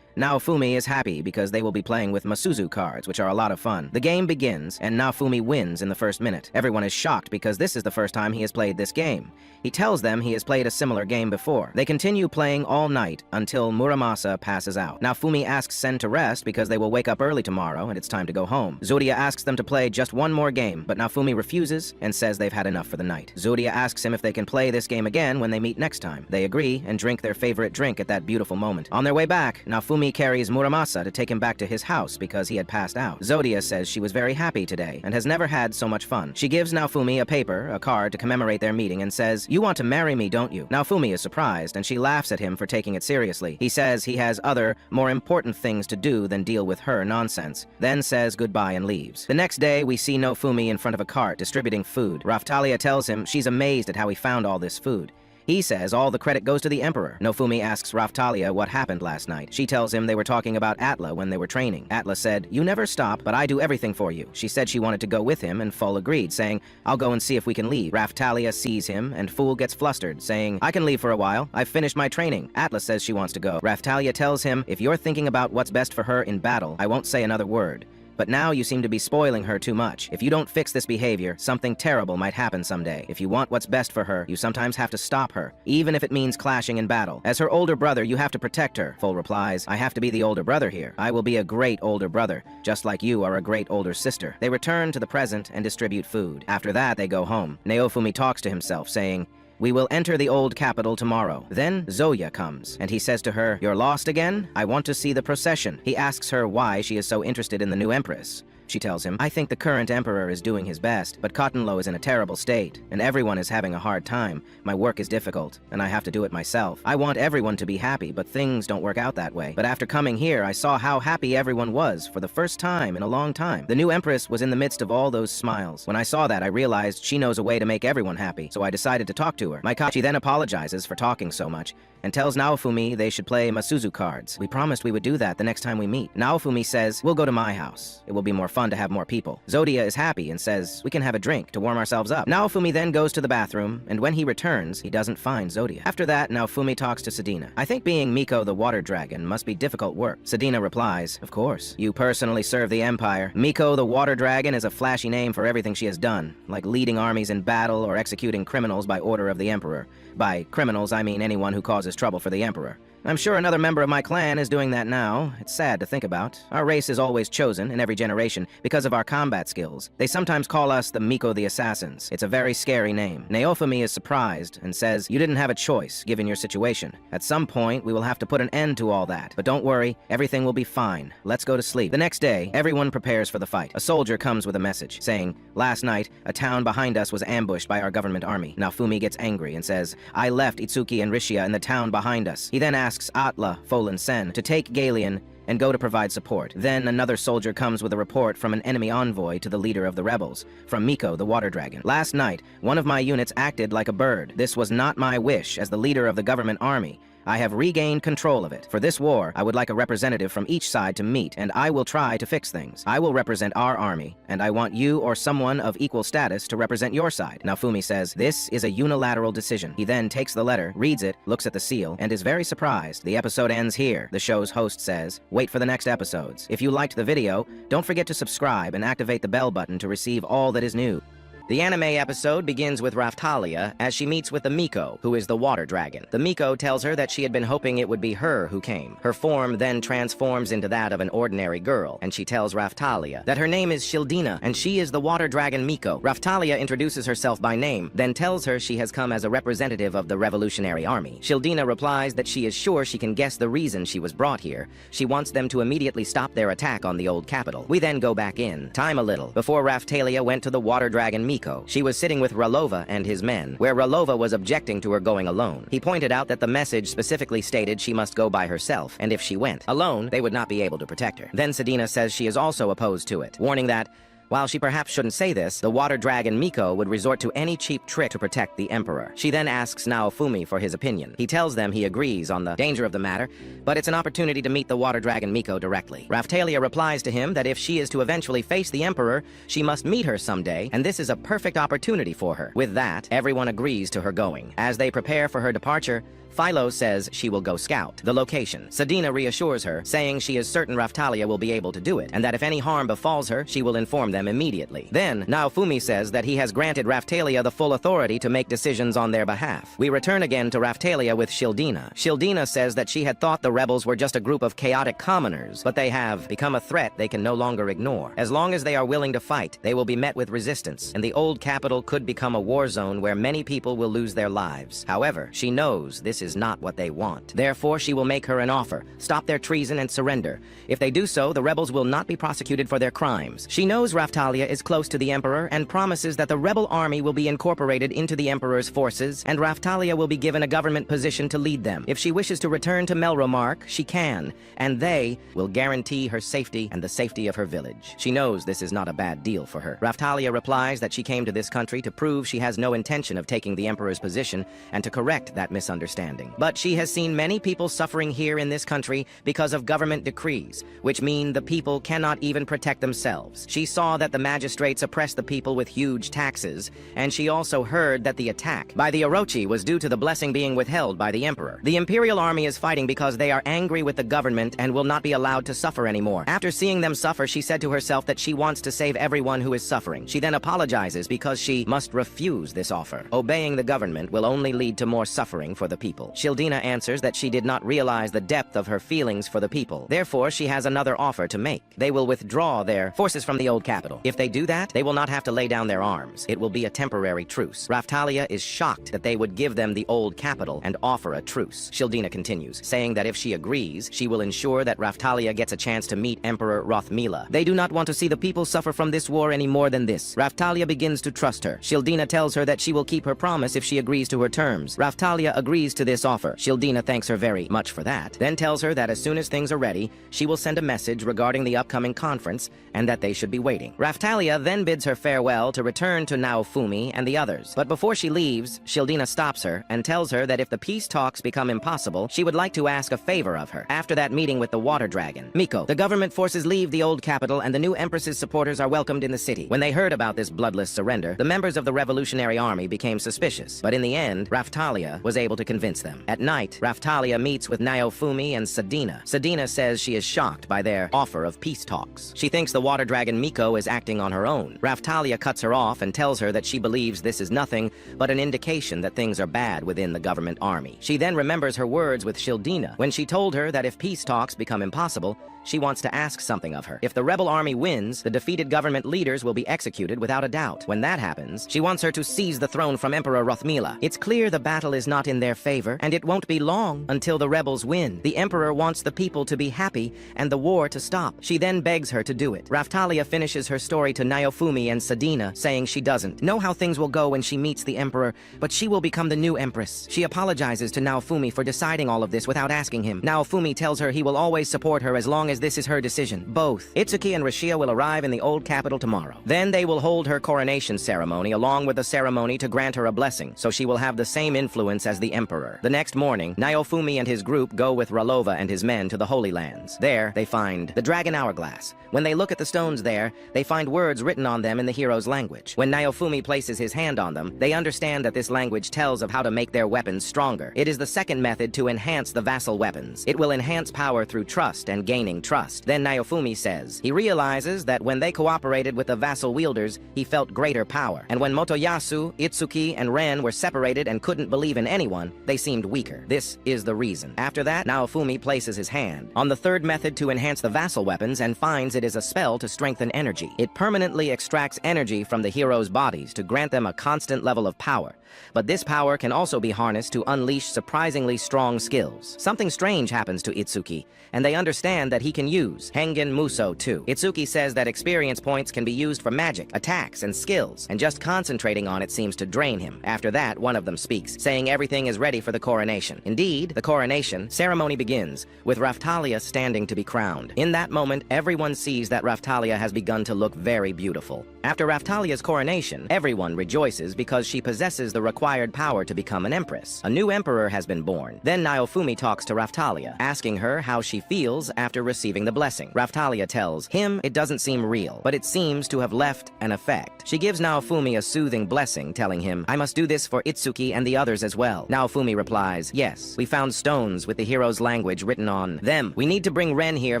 Naofumi is happy because they will be playing with Masuzu cards, which are a lot of fun. The game begins, and Naofumi wins in the first minute. Everyone is shocked because this is the first time he has played this game. He tells them he has played a similar game before. They continue playing all night until Muramasa passes out. Naofumi asks Sen to rest because they will wake up early tomorrow and it's time to go home. Zodia asks them to play just one more game, but Naofumi refuses and says they've had enough for the night. Zodia asks him if they can play this game again when they meet next time. They agree and drink their favorite drink at that beautiful moment. On their way back, Naofumi carries Muramasa to take him back to his house because he had passed out. Zodia says she was very happy today and has never had so much fun. She gives Naofumi a card to commemorate their meeting and says, "You want to marry me, don't you?" Naofumi is surprised and she laughs at him for taking it seriously. He says he has other, more important things to do than deal with her nonsense, then says goodbye and leaves. The next day, we see Naofumi in front of a cart distributing food. Raphtalia tells him she's amazed at how he found all this food. He says all the credit goes to the Emperor. Nofumi asks Raphtalia what happened last night. She tells him they were talking about Atla when they were training. Atla said, "You never stop, but I do everything for you." She said she wanted to go with him, and Fool agreed, saying, "I'll go and see if we can leave." Raphtalia sees him, and Fool gets flustered, saying, "I can leave for a while. I've finished my training." Atla says she wants to go. Raphtalia tells him, "If you're thinking about what's best for her in battle, I won't say another word. But now you seem to be spoiling her too much. If you don't fix this behavior, something terrible might happen someday. If you want what's best for her, you sometimes have to stop her, even if it means clashing in battle. As her older brother, you have to protect her." Fool replies, "I have to be the older brother here. I will be a great older brother, just like you are a great older sister." They return to the present and distribute food. After that, they go home. Naofumi talks to himself, saying, "We will enter the old capital tomorrow." Then Zoya comes, and he says to her, "You're lost again? I want to see the procession." He asks her why she is so interested in the new empress. She tells him, "I think the current emperor is doing his best, but Cottonlow is in a terrible state, and everyone is having a hard time. My work is difficult, and I have to do it myself. I want everyone to be happy, but things don't work out that way. But after coming here, I saw how happy everyone was for the first time in a long time. The new empress was in the midst of all those smiles. When I saw that, I realized she knows a way to make everyone happy, so I decided to talk to her." Maikachi then apologizes for talking so much, and tells Naofumi they should play Masuzu cards. "We promised we would do that the next time we meet." Naofumi says, "We'll go to my house. It will be more fun to have more people." Zodia is happy and says, "We can have a drink to warm ourselves up." Naofumi then goes to the bathroom, and when he returns, he doesn't find Zodia. After that, Naofumi talks to Sedina. "I think being Miko the water dragon must be difficult work." Sedina replies, "Of course. You personally serve the Empire. Miko the water dragon is a flashy name for everything she has done, like leading armies in battle or executing criminals by order of the Emperor. By criminals, I mean anyone who causes trouble for the Emperor. I'm sure another member of my clan is doing that now. It's sad to think about. Our race is always chosen, in every generation, because of our combat skills. They sometimes call us the Miko the Assassins. It's a very scary name." Naofumi is surprised and says, "You didn't have a choice, given your situation. At some point, we will have to put an end to all that. But don't worry, everything will be fine. Let's go to sleep." The next day, everyone prepares for the fight. A soldier comes with a message, saying, "Last night, a town behind us was ambushed by our government army." Naofumi gets angry and says, "I left Itsuki and Rishia in the town behind us." He then asks Atla, Foal, and Sen to take Galian and go to provide support. Then another soldier comes with a report from an enemy envoy to the leader of the rebels, from Miko the water dragon. "Last night, one of my units acted like a bird. This was not my wish as the leader of the government army. I have regained control of it. For this war, I would like a representative from each side to meet, and I will try to fix things. I will represent our army, and I want you or someone of equal status to represent your side." Naofumi says, "This is a unilateral decision." He then takes the letter, reads it, looks at the seal, and is very surprised. The episode ends here. The show's host says, "Wait for the next episodes." If you liked the video, don't forget to subscribe and activate the bell button to receive all that is new. The anime episode begins with Raphtalia as she meets with the Miko, who is the water dragon. The Miko tells her that she had been hoping it would be her who came. Her form then transforms into that of an ordinary girl, and she tells Raphtalia that her name is Shildina, and she is the water dragon Miko. Raphtalia introduces herself by name, then tells her she has come as a representative of the Revolutionary Army. Shildina replies that she is sure she can guess the reason she was brought here. She wants them to immediately stop their attack on the old capital. We then go back in. Time a little. Before Raphtalia went to the water dragon Miko, she was sitting with Ralova and his men, where Ralova was objecting to her going alone. He pointed out that the message specifically stated she must go by herself, and if she went alone, they would not be able to protect her. Then Sedina says she is also opposed to it, warning that while she perhaps shouldn't say this, the water dragon Miko would resort to any cheap trick to protect the Emperor. She then asks Naofumi for his opinion. He tells them he agrees on the danger of the matter, but it's an opportunity to meet the water dragon Miko directly. Raphtalia replies to him that if she is to eventually face the Emperor, she must meet her someday, and this is a perfect opportunity for her. With that, everyone agrees to her going. As they prepare for her departure, Philo says she will go scout the location. Sedina reassures her, saying she is certain Raphtalia will be able to do it, and that if any harm befalls her, she will inform them immediately. Then, Naofumi says that he has granted Raphtalia the full authority to make decisions on their behalf. We return again to Raphtalia with Shildina. Shildina says that she had thought the rebels were just a group of chaotic commoners, but they have become a threat they can no longer ignore. As long as they are willing to fight, they will be met with resistance, and the old capital could become a war zone where many people will lose their lives. However, she knows this is not what they want. Therefore, she will make her an offer, stop their treason and surrender. If they do so, the rebels will not be prosecuted for their crimes. She knows Raphtalia is close to the Emperor and promises that the rebel army will be incorporated into the Emperor's forces, and Raphtalia will be given a government position to lead them. If she wishes to return to Melromark, she can, and they will guarantee her safety and the safety of her village. She knows this is not a bad deal for her. Raphtalia replies that she came to this country to prove she has no intention of taking the Emperor's position and to correct that misunderstanding. But she has seen many people suffering here in this country because of government decrees, which mean the people cannot even protect themselves. She saw that the magistrates oppress the people with huge taxes, and she also heard that the attack by the Orochi was due to the blessing being withheld by the Emperor. The Imperial Army is fighting because they are angry with the government and will not be allowed to suffer anymore. After seeing them suffer, she said to herself that she wants to save everyone who is suffering. She then apologizes because she must refuse this offer. Obeying the government will only lead to more suffering for the people. Shildina answers that she did not realize the depth of her feelings for the people. Therefore, she has another offer to make. They will withdraw their forces from the old capital. If they do that, they will not have to lay down their arms. It will be a temporary truce. Raphtalia is shocked that they would give them the old capital and offer a truce. Shildina continues, saying that if she agrees, she will ensure that Raphtalia gets a chance to meet Emperor Rothmila. They do not want to see the people suffer from this war any more than this. Raphtalia begins to trust her. Shildina tells her that she will keep her promise if she agrees to her terms. Raphtalia agrees to this offer. Shildina thanks her very much for that, then tells her that as soon as things are ready, she will send a message regarding the upcoming conference and that they should be waiting. Raphtalia then bids her farewell to return to Naofumi and the others. But before she leaves, Shildina stops her and tells her that if the peace talks become impossible, she would like to ask a favor of her. After that meeting with the water dragon, Miko, the government forces leave the old capital and the new Empress's supporters are welcomed in the city. When they heard about this bloodless surrender, the members of the Revolutionary Army became suspicious. But in the end, Raphtalia was able to convince them. At night, Raphtalia meets with Naofumi and Sadina. Sadina says she is shocked by their offer of peace talks. She thinks the water dragon Miko is acting on her own. Raphtalia cuts her off and tells her that she believes this is nothing but an indication that things are bad within the government army. She then remembers her words with Shildina when she told her that if peace talks become impossible, she wants to ask something of her. If the rebel army wins, the defeated government leaders will be executed without a doubt. When that happens, she wants her to seize the throne from Emperor Rothmila. It's clear the battle is not in their favor, and it won't be long until the rebels win. The Emperor wants the people to be happy and the war to stop. She then begs her to do it. Raphtalia finishes her story to Naofumi and Sadina, saying she doesn't know how things will go when she meets the Emperor, but she will become the new Empress. She apologizes to Naofumi for deciding all of this without asking him. Naofumi tells her he will always support her as long as this is her decision. Both Itsuki and Rashia will arrive in the old capital tomorrow. Then they will hold her coronation ceremony along with a ceremony to grant her a blessing, so she will have the same influence as the Emperor. The next morning, Naofumi and his group go with Ralova and his men to the Holy Lands. There, they find the Dragon Hourglass. When they look at the stones there, they find words written on them in the hero's language. When Naofumi places his hand on them, they understand that this language tells of how to make their weapons stronger. It is the second method to enhance the vassal weapons. It will enhance power through trust and gaining trust. Then Naofumi says he realizes that when they cooperated with the vassal wielders, he felt greater power. And when Motoyasu, Itsuki, and Ren were separated and couldn't believe in anyone, they seemed weaker. This is the reason. After that, Naofumi places his hand on the third method to enhance the vassal weapons and finds it is a spell to strengthen energy. It permanently extracts energy from the heroes' bodies to grant them a constant level of power. But this power can also be harnessed to unleash surprisingly strong skills. Something strange happens to Itsuki, and they understand that he can use Hengen Muso too. Itsuki says that experience points can be used for magic, attacks, and skills, and just concentrating on it seems to drain him. After that, one of them speaks, saying everything is ready for the coronation. Indeed, the coronation ceremony begins, with Raphtalia standing to be crowned. In that moment, everyone sees that Raphtalia has begun to look very beautiful. After Raphtalia's coronation, everyone rejoices because she possesses the required power to become an empress. A new emperor has been born. Then Naofumi talks to Raphtalia, asking her how she feels after receiving the blessing. Raphtalia tells him it doesn't seem real, but it seems to have left an effect. She gives Naofumi a soothing blessing, telling him, "I must do this for Itsuki and the others as well." Naofumi replies, "Yes, we found stones with the hero's language written on them. We need to bring Ren here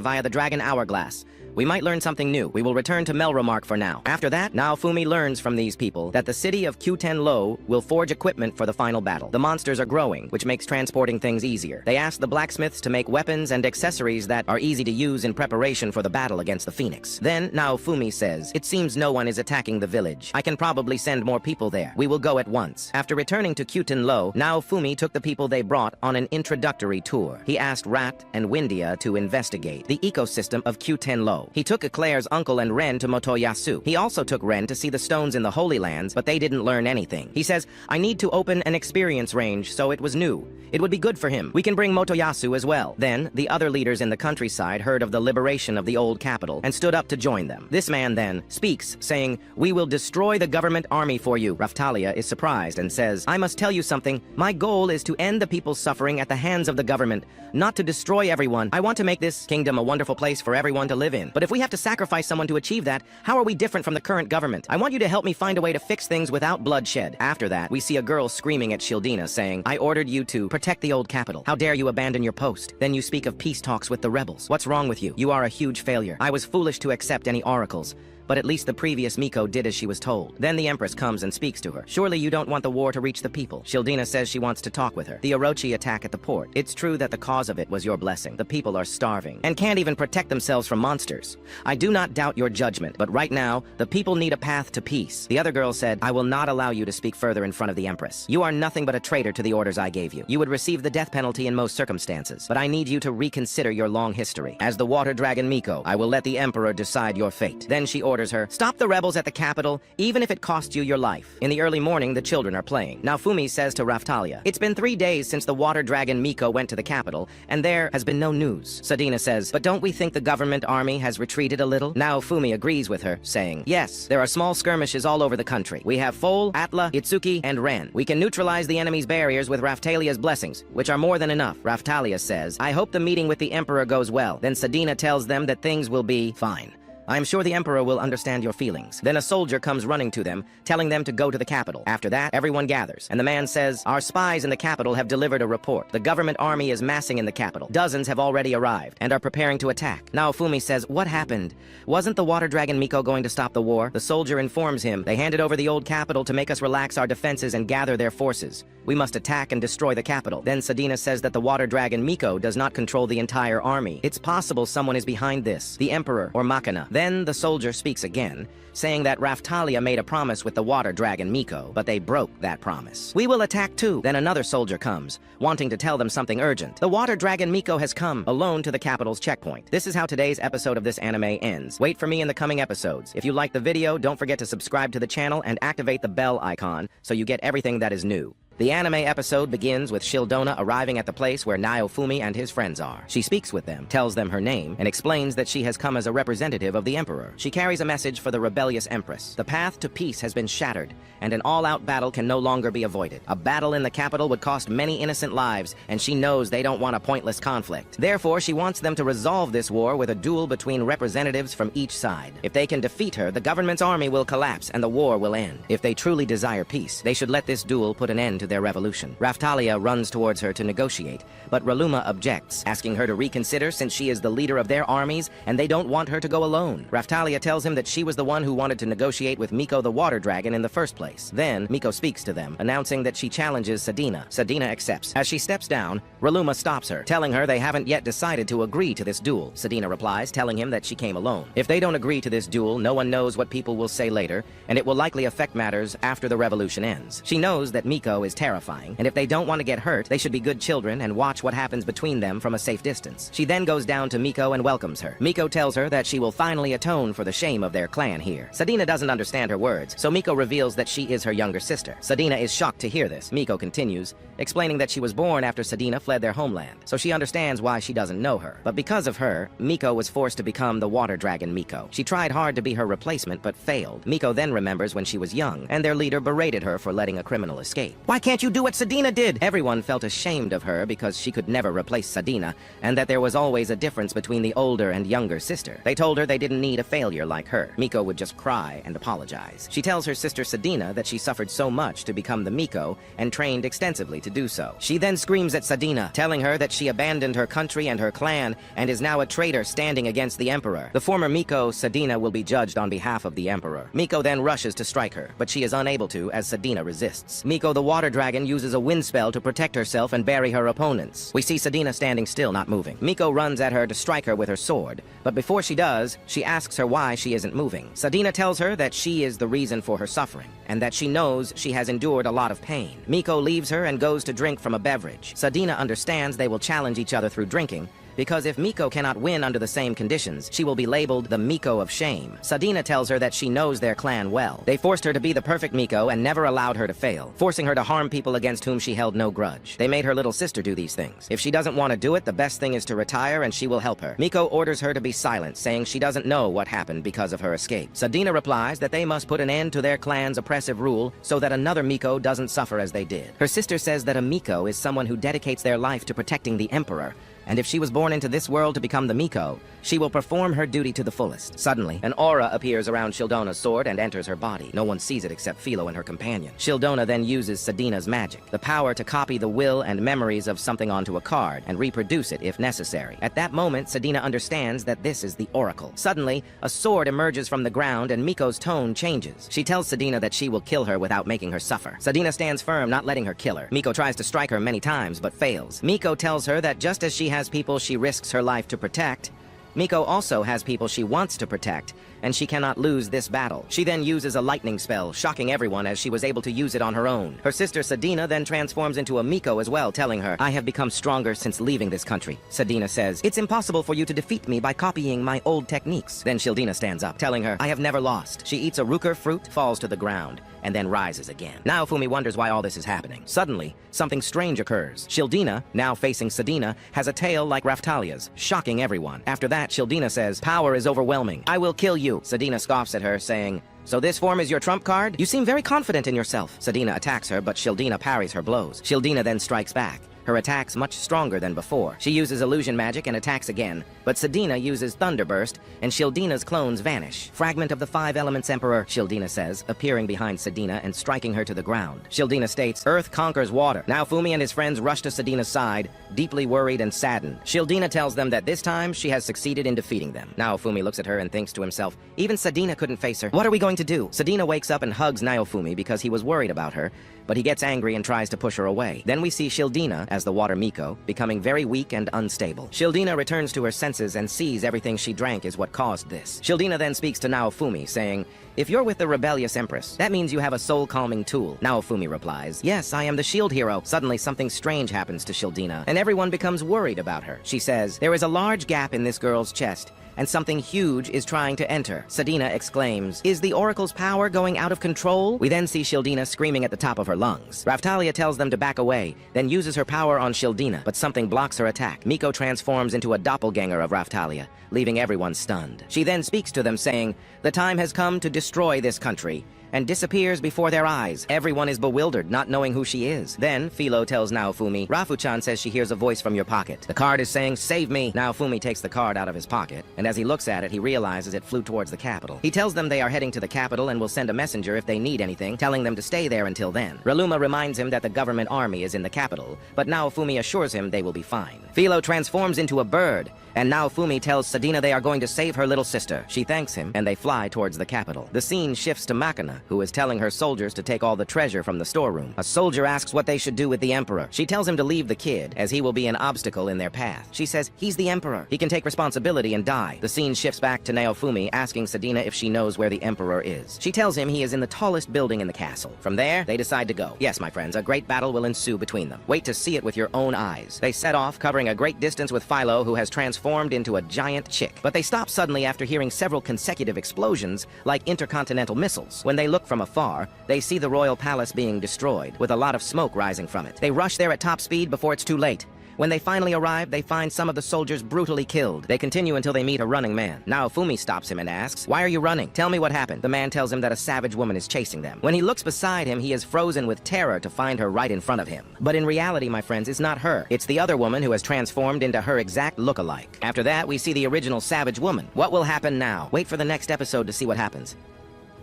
via the Dragon Hourglass. We might learn something new. We will return to Melromark for now." After that, Naofumi learns from these people that the city of Kyuten-Lo will forge equipment for the final battle. The monsters are growing, which makes transporting things easier. They ask the blacksmiths to make weapons and accessories that are easy to use in preparation for the battle against the Phoenix. Then Naofumi says, "It seems no one is attacking the village. I can probably send more people there. We will go at once." After returning to Kyuten-Lo, Naofumi took the people they brought on an introductory tour. He asked Rat and Windia to investigate the ecosystem of Kyuten-Lo. know. He took Eclair's uncle and Ren to Motoyasu. He also took Ren to see the stones in the Holy Lands, but they didn't learn anything. He says, I need to open an experience range, so it was new. It would be good for him. We can bring Motoyasu as well. Then, the other leaders in the countryside heard of the liberation of the old capital and stood up to join them. This man then speaks, saying, we will destroy the government army for you. Raftalia is surprised and says, I must tell you something. My goal is to end the people's suffering at the hands of the government, not to destroy everyone. I want to make this kingdom a wonderful place for everyone to live in. But if we have to sacrifice someone to achieve that, how are we different from the current government? I want you to help me find a way to fix things without bloodshed. After that, we see a girl screaming at Shieldina, saying, I ordered you to protect the old capital. How dare you abandon your post? Then you speak of peace talks with the rebels. What's wrong with you? You are a huge failure. I was foolish to accept any oracles. But at least the previous Miko did as she was told. Then the Empress comes and speaks to her. Surely you don't want the war to reach the people. Shieldina says she wants to talk with her. The Orochi attack at the port. It's true that the cause of it was your blessing. The people are starving and can't even protect themselves from monsters. I do not doubt your judgment, but right now, the people need a path to peace. The other girl said, I will not allow you to speak further in front of the Empress. You are nothing but a traitor to the orders I gave you. You would receive the death penalty in most circumstances, but I need you to reconsider your long history. As the water dragon Miko, I will let the Emperor decide your fate. Then she orders her, stop the rebels at the capital, even if it costs you your life. In the early morning, the children are playing. Now Fumi says to Raftalia, it's been 3 days since the water dragon Miko went to the capital, and there has been no news. Sadina says, but don't we think the government army has retreated a little? Now Fumi agrees with her, saying, yes, there are small skirmishes all over the country. We have Foal, Atla, Itsuki, and Ren. We can neutralize the enemy's barriers with Raftalia's blessings, which are more than enough. Raftalia says, I hope the meeting with the Emperor goes well. Then Sadina tells them that things will be fine. I am sure the Emperor will understand your feelings. Then a soldier comes running to them, telling them to go to the capital. After that, everyone gathers, and the man says, our spies in the capital have delivered a report. The government army is massing in the capital. Dozens have already arrived, and are preparing to attack. Now Fumi says, what happened? Wasn't the water dragon Miko going to stop the war? The soldier informs him, they handed over the old capital to make us relax our defenses and gather their forces. We must attack and destroy the capital. Then Sadina says that the water dragon Miko does not control the entire army. It's possible someone is behind this, the Emperor or Machina. Then the soldier speaks again, saying that Raftalia made a promise with the water dragon Miko, but they broke that promise. We will attack too. Then another soldier comes, wanting to tell them something urgent. The water dragon Miko has come, alone to the capital's checkpoint. This is how today's episode of this anime ends. Wait for me in the coming episodes. If you like the video, don't forget to subscribe to the channel and activate the bell icon so you get everything that is new. The anime episode begins with Shieldona arriving at the place where Naofumi and his friends are. She speaks with them, tells them her name, and explains that she has come as a representative of the Emperor. She carries a message for the rebellious Empress. The path to peace has been shattered, and an all-out battle can no longer be avoided. A battle in the capital would cost many innocent lives, and she knows they don't want a pointless conflict. Therefore, she wants them to resolve this war with a duel between representatives from each side. If they can defeat her, the government's army will collapse and the war will end. If they truly desire peace, they should let this duel put an end to their revolution. Raftalia runs towards her to negotiate, but Raluma objects, asking her to reconsider since she is the leader of their armies and they don't want her to go alone. Raftalia tells him that she was the one who wanted to negotiate with Miko the water dragon in the first place. Then, Miko speaks to them, announcing that she challenges Sadina. Sadina accepts. As she steps down, Raluma stops her, telling her they haven't yet decided to agree to this duel. Sadina replies, telling him that she came alone. If they don't agree to this duel, no one knows what people will say later, and it will likely affect matters after the revolution ends. She knows that Miko is terrifying, and if they don't want to get hurt, they should be good children and watch what happens between them from a safe distance. She then goes down to Miko and welcomes her. Miko tells her that she will finally atone for the shame of their clan here. Sadina doesn't understand her words, so Miko reveals that she is her younger sister. Sadina is shocked to hear this. Miko continues, explaining that she was born after Sadina fled their homeland, so she understands why she doesn't know her. But because of her, Miko was forced to become the water dragon Miko. She tried hard to be her replacement, but failed. Miko then remembers when she was young, and their leader berated her for letting a criminal escape. Why can't you do what Sadina did? Everyone felt ashamed of her because she could never replace Sadina, and that there was always a difference between the older and younger sister. They told her they didn't need a failure like her. Miko would just cry and apologize. She tells her sister Sadina that she suffered so much to become the Miko and trained extensively to do so. She then screams at Sadina, telling her that she abandoned her country and her clan and is now a traitor standing against the Emperor. The former Miko, Sadina, will be judged on behalf of the Emperor. Miko then rushes to strike her, but she is unable to as Sadina resists. Miko the water dragon uses a wind spell to protect herself and bury her opponents. We see Sadina standing still, not moving. Miko runs at her to strike her with her sword, but before she does, she asks her why she isn't moving. Sadina tells her that she is the reason for her suffering, and that she knows she has endured a lot of pain. Miko leaves her and goes to drink from a beverage. Sadina understands they will challenge each other through drinking, because if Miko cannot win under the same conditions, she will be labeled the Miko of shame. Sadina tells her that she knows their clan well. They forced her to be the perfect Miko and never allowed her to fail, forcing her to harm people against whom she held no grudge. They made her little sister do these things. If she doesn't want to do it, the best thing is to retire and she will help her. Miko orders her to be silent, saying she doesn't know what happened because of her escape. Sadina replies that they must put an end to their clan's oppressive rule so that another Miko doesn't suffer as they did. Her sister says that a Miko is someone who dedicates their life to protecting the Emperor, and if she was born into this world to become the Miko, she will perform her duty to the fullest. Suddenly, an aura appears around Shildona's sword and enters her body. No one sees it except Philo and her companion. Shildona then uses Sadina's magic, the power to copy the will and memories of something onto a card and reproduce it if necessary. At that moment, Sadina understands that this is the Oracle. Suddenly, a sword emerges from the ground and Miko's tone changes. She tells Sadina that she will kill her without making her suffer. Sadina stands firm, not letting her kill her. Miko tries to strike her many times, but fails. Miko tells her that just as she has people she risks her life to protect, Miko also has people she wants to protect, and she cannot lose this battle. She then uses a lightning spell, shocking everyone as she was able to use it on her own. Her sister Sadina then transforms into a Miko as well, telling her, "I have become stronger since leaving this country." Sadina says, "It's impossible for you to defeat me by copying my old techniques." Then Shildina stands up, telling her, "I have never lost." She eats a Ruker fruit, falls to the ground, and then rises again. Now Fumi wonders why all this is happening. Suddenly, something strange occurs. Shildina, now facing Sadina, has a tail like Raphtalia's, shocking everyone. After that, Shildina says, "Power is overwhelming. I will kill you." Sadina scoffs at her, saying, "So this form is your trump card? You seem very confident in yourself." Sadina attacks her, but Shildina parries her blows. Shildina then strikes back, her attacks much stronger than before. She uses illusion magic and attacks again, but Sadina uses Thunderburst, and Shildina's clones vanish. "Fragment of the Five Elements Emperor," Shildina says, appearing behind Sadina and striking her to the ground. Shildina states, "Earth conquers water." Now Fumi and his friends rush to Sadina's side, deeply worried and saddened. Shildina tells them that this time she has succeeded in defeating them. Now Fumi looks at her and thinks to himself, even Sadina couldn't face her. What are we going to do? Sadina wakes up and hugs Naofumi because he was worried about her, but he gets angry and tries to push her away. Then we see Shildina, as the water Miko, becoming very weak and unstable. Shildina returns to her senses and sees everything she drank is what caused this. Shildina then speaks to Naofumi, saying, "If you're with the rebellious empress, that means you have a soul-calming tool." Naofumi replies, "Yes, I am the shield hero." Suddenly, something strange happens to Shildina, and everyone becomes worried about her. She says, "There is a large gap in this girl's chest, and something huge is trying to enter." Sadina exclaims, "Is the Oracle's power going out of control?" We then see Shildina screaming at the top of her lungs. Raptalia tells them to back away, then uses her power on Shildina, but something blocks her attack. Miko transforms into a doppelganger of Raptalia, leaving everyone stunned. She then speaks to them, saying, "The time has come to destroy this country," and disappears before their eyes. Everyone is bewildered, not knowing who she is. Then, Philo tells Naofumi, "Rafu-chan says she hears a voice from your pocket. The card is saying, 'Save me.'" Naofumi takes the card out of his pocket, and as he looks at it, he realizes it flew towards the capital. He tells them they are heading to the capital and will send a messenger if they need anything, telling them to stay there until then. Raluma reminds him that the government army is in the capital, but Naofumi assures him they will be fine. Philo transforms into a bird, and Naofumi tells Sadina they are going to save her little sister. She thanks him, and they fly towards the capital. The scene shifts to Makana, who is telling her soldiers to take all the treasure from the storeroom. A soldier asks what they should do with the Emperor. She tells him to leave the kid, as he will be an obstacle in their path. She says, "He's the Emperor. He can take responsibility and die." The scene shifts back to Naofumi, asking Sadina if she knows where the Emperor is. She tells him he is in the tallest building in the castle. From there, they decide to go. Yes, my friends, a great battle will ensue between them. Wait to see it with your own eyes. They set off, covering a great distance with Philo, who has transformed into a giant chick. But they stop suddenly after hearing several consecutive explosions, like intercontinental missiles. When they look from afar, they see the royal palace being destroyed, with a lot of smoke rising from it. They rush there at top speed before it's too late. When they finally arrive, they find some of the soldiers brutally killed. They continue until they meet a running man. Naofumi stops him and asks, "Why are you running? Tell me what happened." The man tells him that a savage woman is chasing them. When he looks beside him, he is frozen with terror to find her right in front of him. But in reality, my friends, it's not her. It's the other woman who has transformed into her exact look-alike. After that, we see the original savage woman. What will happen now? Wait for the next episode to see what happens.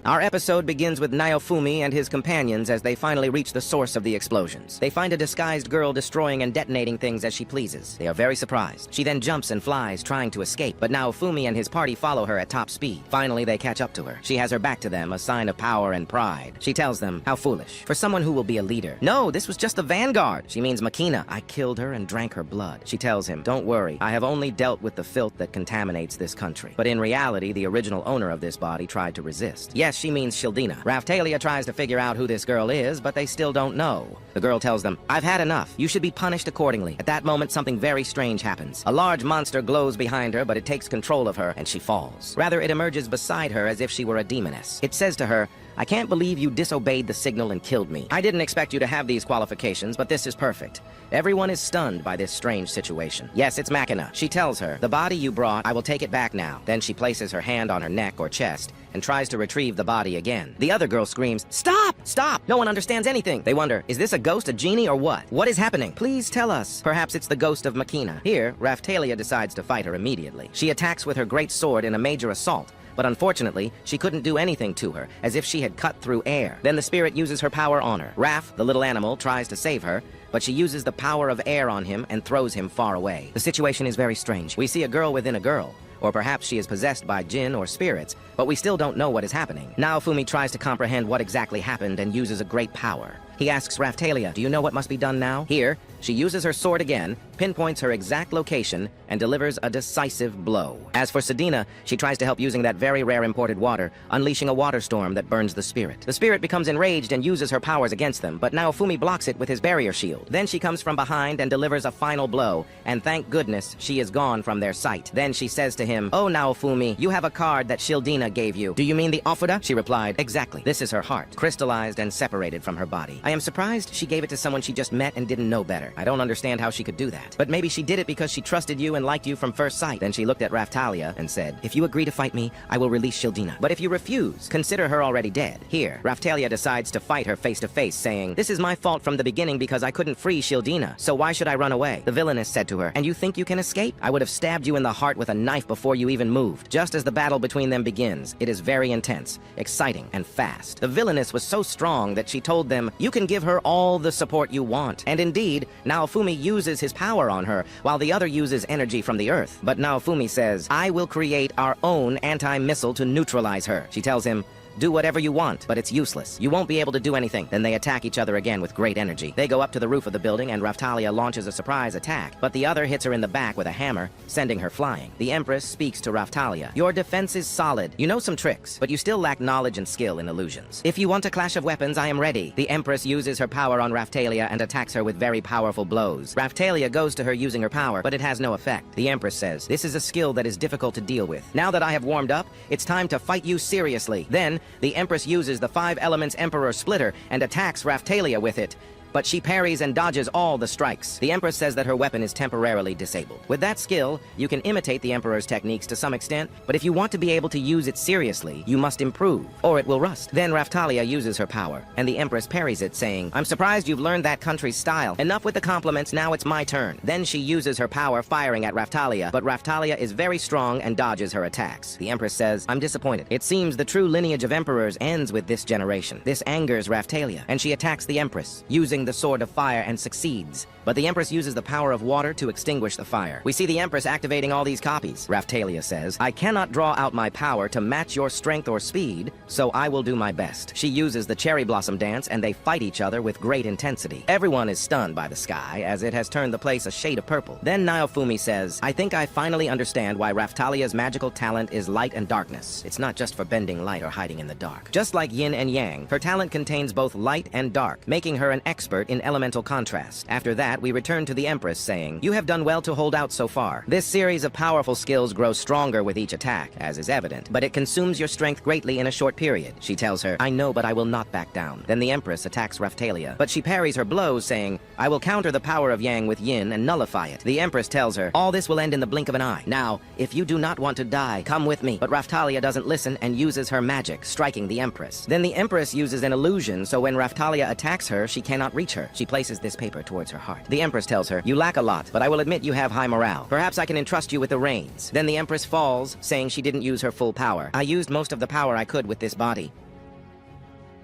Our episode begins with Naofumi and his companions as they finally reach the source of the explosions. They find a disguised girl destroying and detonating things as she pleases. They are very surprised. She then jumps and flies, trying to escape, but Naofumi and his party follow her at top speed. Finally, they catch up to her. She has her back to them, a sign of power and pride. She tells them, "How foolish. For someone who will be a leader. No, this was just the vanguard." She means Makina. "I killed her and drank her blood." She tells him, "Don't worry. I have only dealt with the filth that contaminates this country." But in reality, the original owner of this body tried to resist. Yes, she means Shildina. Raphtalia tries to figure out who this girl is, but they still don't know. The girl tells them, "I've had enough. You should be punished accordingly." At that moment, something very strange happens. A large monster glows behind her, but it takes control of her, and she falls. Rather, it emerges beside her as if she were a demoness. It says to her, "I can't believe you disobeyed the signal and killed me. I didn't expect you to have these qualifications, but this is perfect." Everyone is stunned by this strange situation. Yes, it's Machina. She tells her, "The body you brought, I will take it back now." Then she places her hand on her neck or chest and tries to retrieve the body again. The other girl screams, "Stop! Stop! No one understands anything." They wonder, is this a ghost, a genie, or what? What is happening? Please tell us. Perhaps it's the ghost of Machina. Here, Raphtalia decides to fight her immediately. She attacks with her great sword in a major assault, but unfortunately, she couldn't do anything to her, as if she had cut through air. Then the spirit uses her power on her. Raph, the little animal, tries to save her, but she uses the power of air on him and throws him far away. The situation is very strange. We see a girl within a girl, or perhaps she is possessed by jinn or spirits, but we still don't know what is happening. Naofumi tries to comprehend what exactly happened and uses a great power. He asks Raphtalia, "Do you know what must be done now?" Here, she uses her sword again, pinpoints her exact location, and delivers a decisive blow. As for Sedina, she tries to help using that very rare imported water, unleashing a water storm that burns the spirit. The spirit becomes enraged and uses her powers against them, but Naofumi blocks it with his barrier shield. Then she comes from behind and delivers a final blow, and thank goodness she is gone from their sight. Then she says to him, "Oh, Naofumi, you have a card that Shildina gave you. Do you mean the Ofuda?" She replied, "Exactly. This is her heart, crystallized and separated from her body. I am surprised she gave it to someone she just met and didn't know better. I don't understand how she could do that. But maybe she did it because she trusted you and liked you from first sight." Then she looked at Raphtalia and said, "If you agree to fight me, I will release Shildina. But if you refuse, consider her already dead." Here, Raphtalia decides to fight her face to face, saying, "This is my fault from the beginning because I couldn't free Shildina, so why should I run away?" The villainess said to her, "And you think you can escape? I would have stabbed you in the heart with a knife before you even moved." Just as the battle between them begins, it is very intense, exciting, and fast. The villainess was so strong that she told them, "You can give her all the support you want." And indeed, Naofumi uses his power on her, while the other uses energy from the earth. But Naofumi says, "I will create our own anti-missile to neutralize her." She tells him, "Do whatever you want, but it's useless. You won't be able to do anything." Then they attack each other again with great energy. They go up to the roof of the building and Raphtalia launches a surprise attack, but the other hits her in the back with a hammer, sending her flying. The Empress speaks to Raphtalia. "Your defense is solid. You know some tricks, but you still lack knowledge and skill in illusions. If you want a clash of weapons, I am ready." The Empress uses her power on Raphtalia and attacks her with very powerful blows. Raphtalia goes to her using her power, but it has no effect. The Empress says, "This is a skill that is difficult to deal with. Now that I have warmed up, it's time to fight you seriously." Then, the Empress uses the 5 Elements Emperor Splitter and attacks Raphtalia with it, but she parries and dodges all the strikes. The Empress says that her weapon is temporarily disabled. With that skill, you can imitate the Emperor's techniques to some extent, but if you want to be able to use it seriously, you must improve, or it will rust. Then Raphtalia uses her power, and the Empress parries it, saying, "I'm surprised you've learned that country's style. Enough with the compliments, now it's my turn." Then she uses her power, firing at Raphtalia, but Raphtalia is very strong and dodges her attacks. The Empress says, "I'm disappointed. It seems the true lineage of emperors ends with this generation." This angers Raphtalia, and she attacks the Empress, using the sword of fire, and succeeds. But the Empress uses the power of water to extinguish the fire. We see the Empress activating all these copies. Raphtalia says, "I cannot draw out my power to match your strength or speed, so I will do my best." She uses the cherry blossom dance, and they fight each other with great intensity. Everyone is stunned by the sky, as it has turned the place a shade of purple. Then Naofumi says, "I think I finally understand why Raphtalia's magical talent is light and darkness. It's not just for bending light or hiding in the dark. Just like yin and yang, her talent contains both light and dark, making her an expert in elemental contrast." After that, we return to the Empress, saying, "You have done well to hold out so far. This series of powerful skills grows stronger with each attack, as is evident, but it consumes your strength greatly in a short period." She tells her, "I know, but I will not back down." Then the Empress attacks Raphtalia, but she parries her blows, saying, "I will counter the power of yang with yin and nullify it." The Empress tells her, "All this will end in the blink of an eye. Now, if you do not want to die, come with me." But Raphtalia doesn't listen and uses her magic, striking the Empress. Then the Empress uses an illusion, so when Raphtalia attacks her, she cannot reach her. She places this paper towards her heart. The Empress tells her, "You lack a lot, but I will admit you have high morale. Perhaps I can entrust you with the reins." Then the Empress falls, saying she didn't use her full power. "I used most of the power I could with this body."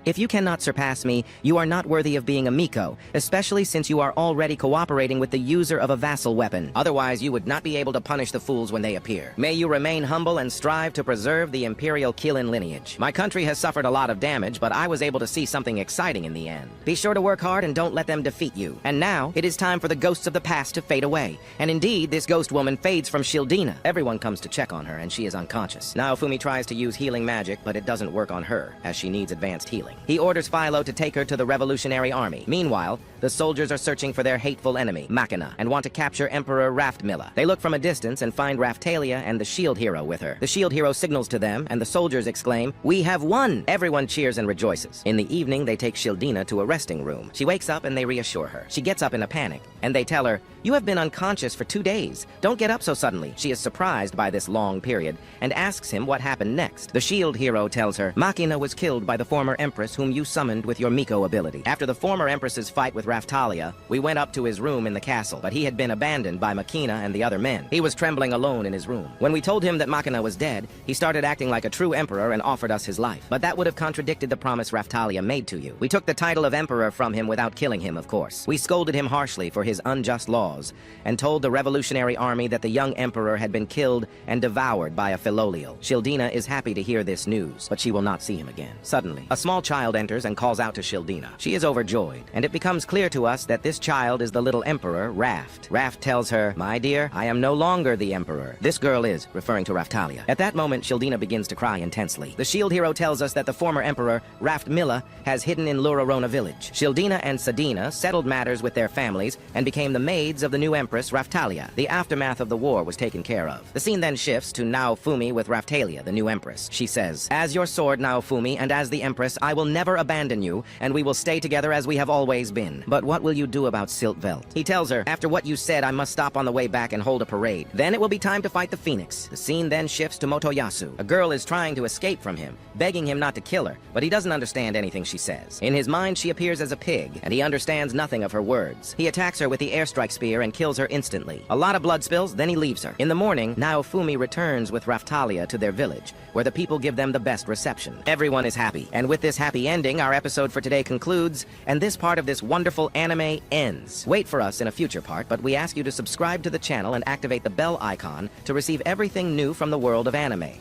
If you cannot surpass me, you are not worthy of being a Miko, especially since you are already cooperating with the user of a vassal weapon. Otherwise, you would not be able to punish the fools when they appear. May you remain humble and strive to preserve the Imperial Killin lineage. My country has suffered a lot of damage, but I was able to see something exciting in the end. Be sure to work hard and don't let them defeat you. And now, it is time for the ghosts of the past to fade away. And indeed, this ghost woman fades from Shieldina. Everyone comes to check on her, and she is unconscious. Naofumi tries to use healing magic, but it doesn't work on her, as she needs advanced healing. He orders Philo to take her to the Revolutionary Army. Meanwhile, the soldiers are searching for their hateful enemy, Machina, and want to capture Emperor Raftmilla. They look from a distance and find Raftalia and the shield hero with her. The shield hero signals to them, and the soldiers exclaim, "We have won!" Everyone cheers and rejoices. In the evening, they take Shieldina to a resting room. She wakes up and they reassure her. She gets up in a panic, and they tell her, "You have been unconscious for 2 days. Don't get up so suddenly." She is surprised by this long period and asks him what happened next. The shield hero tells her, "Machina was killed by the former empress whom you summoned with your Miko ability. After the former empress's fight with Raftalia, we went up to his room in the castle, but he had been abandoned by Machina and the other men. He was trembling alone in his room. When we told him that Machina was dead, he started acting like a true emperor and offered us his life. But that would have contradicted the promise Raftalia made to you. We took the title of emperor from him without killing him, of course. We scolded him harshly for his unjust laws, and told the Revolutionary Army that the young emperor had been killed and devoured by a Philolial. Shieldina is happy to hear this news, but she will not see him again. Suddenly, a small child enters and calls out to Shieldina. She is overjoyed, and it becomes clear to us that this child is the little emperor, Raft. Raft tells her, "My dear, I am no longer the emperor. This girl is," referring to Raftalia. At that moment, Shieldina begins to cry intensely. The shield hero tells us that the former emperor, Raftmilla, has hidden in Lurarona village. Shieldina and Sadina settled matters with their families and became the maids of the new empress, Raftalia. The aftermath of the war was taken care of. The scene then shifts to Naofumi with Raftalia, the new empress. She says, "As your sword, Naofumi, and as the empress, I will never abandon you, and we will stay together as we have always been. But what will you do about Siltveld?" He tells her, "After what you said, I must stop on the way back and hold a parade. Then it will be time to fight the Phoenix." The scene then shifts to Motoyasu. A girl is trying to escape from him, begging him not to kill her, but he doesn't understand anything she says. In his mind, she appears as a pig, and he understands nothing of her words. He attacks her with the airstrike spear and kills her instantly. A lot of blood spills, then he leaves her. In the morning, Naofumi returns with Raftalia to their village, where the people give them the best reception. Everyone is happy, and with this happy ending, our episode for today concludes, and this part of this wonderful anime ends. Wait for us in a future part, but we ask you to subscribe to the channel and activate the bell icon to receive everything new from the world of anime.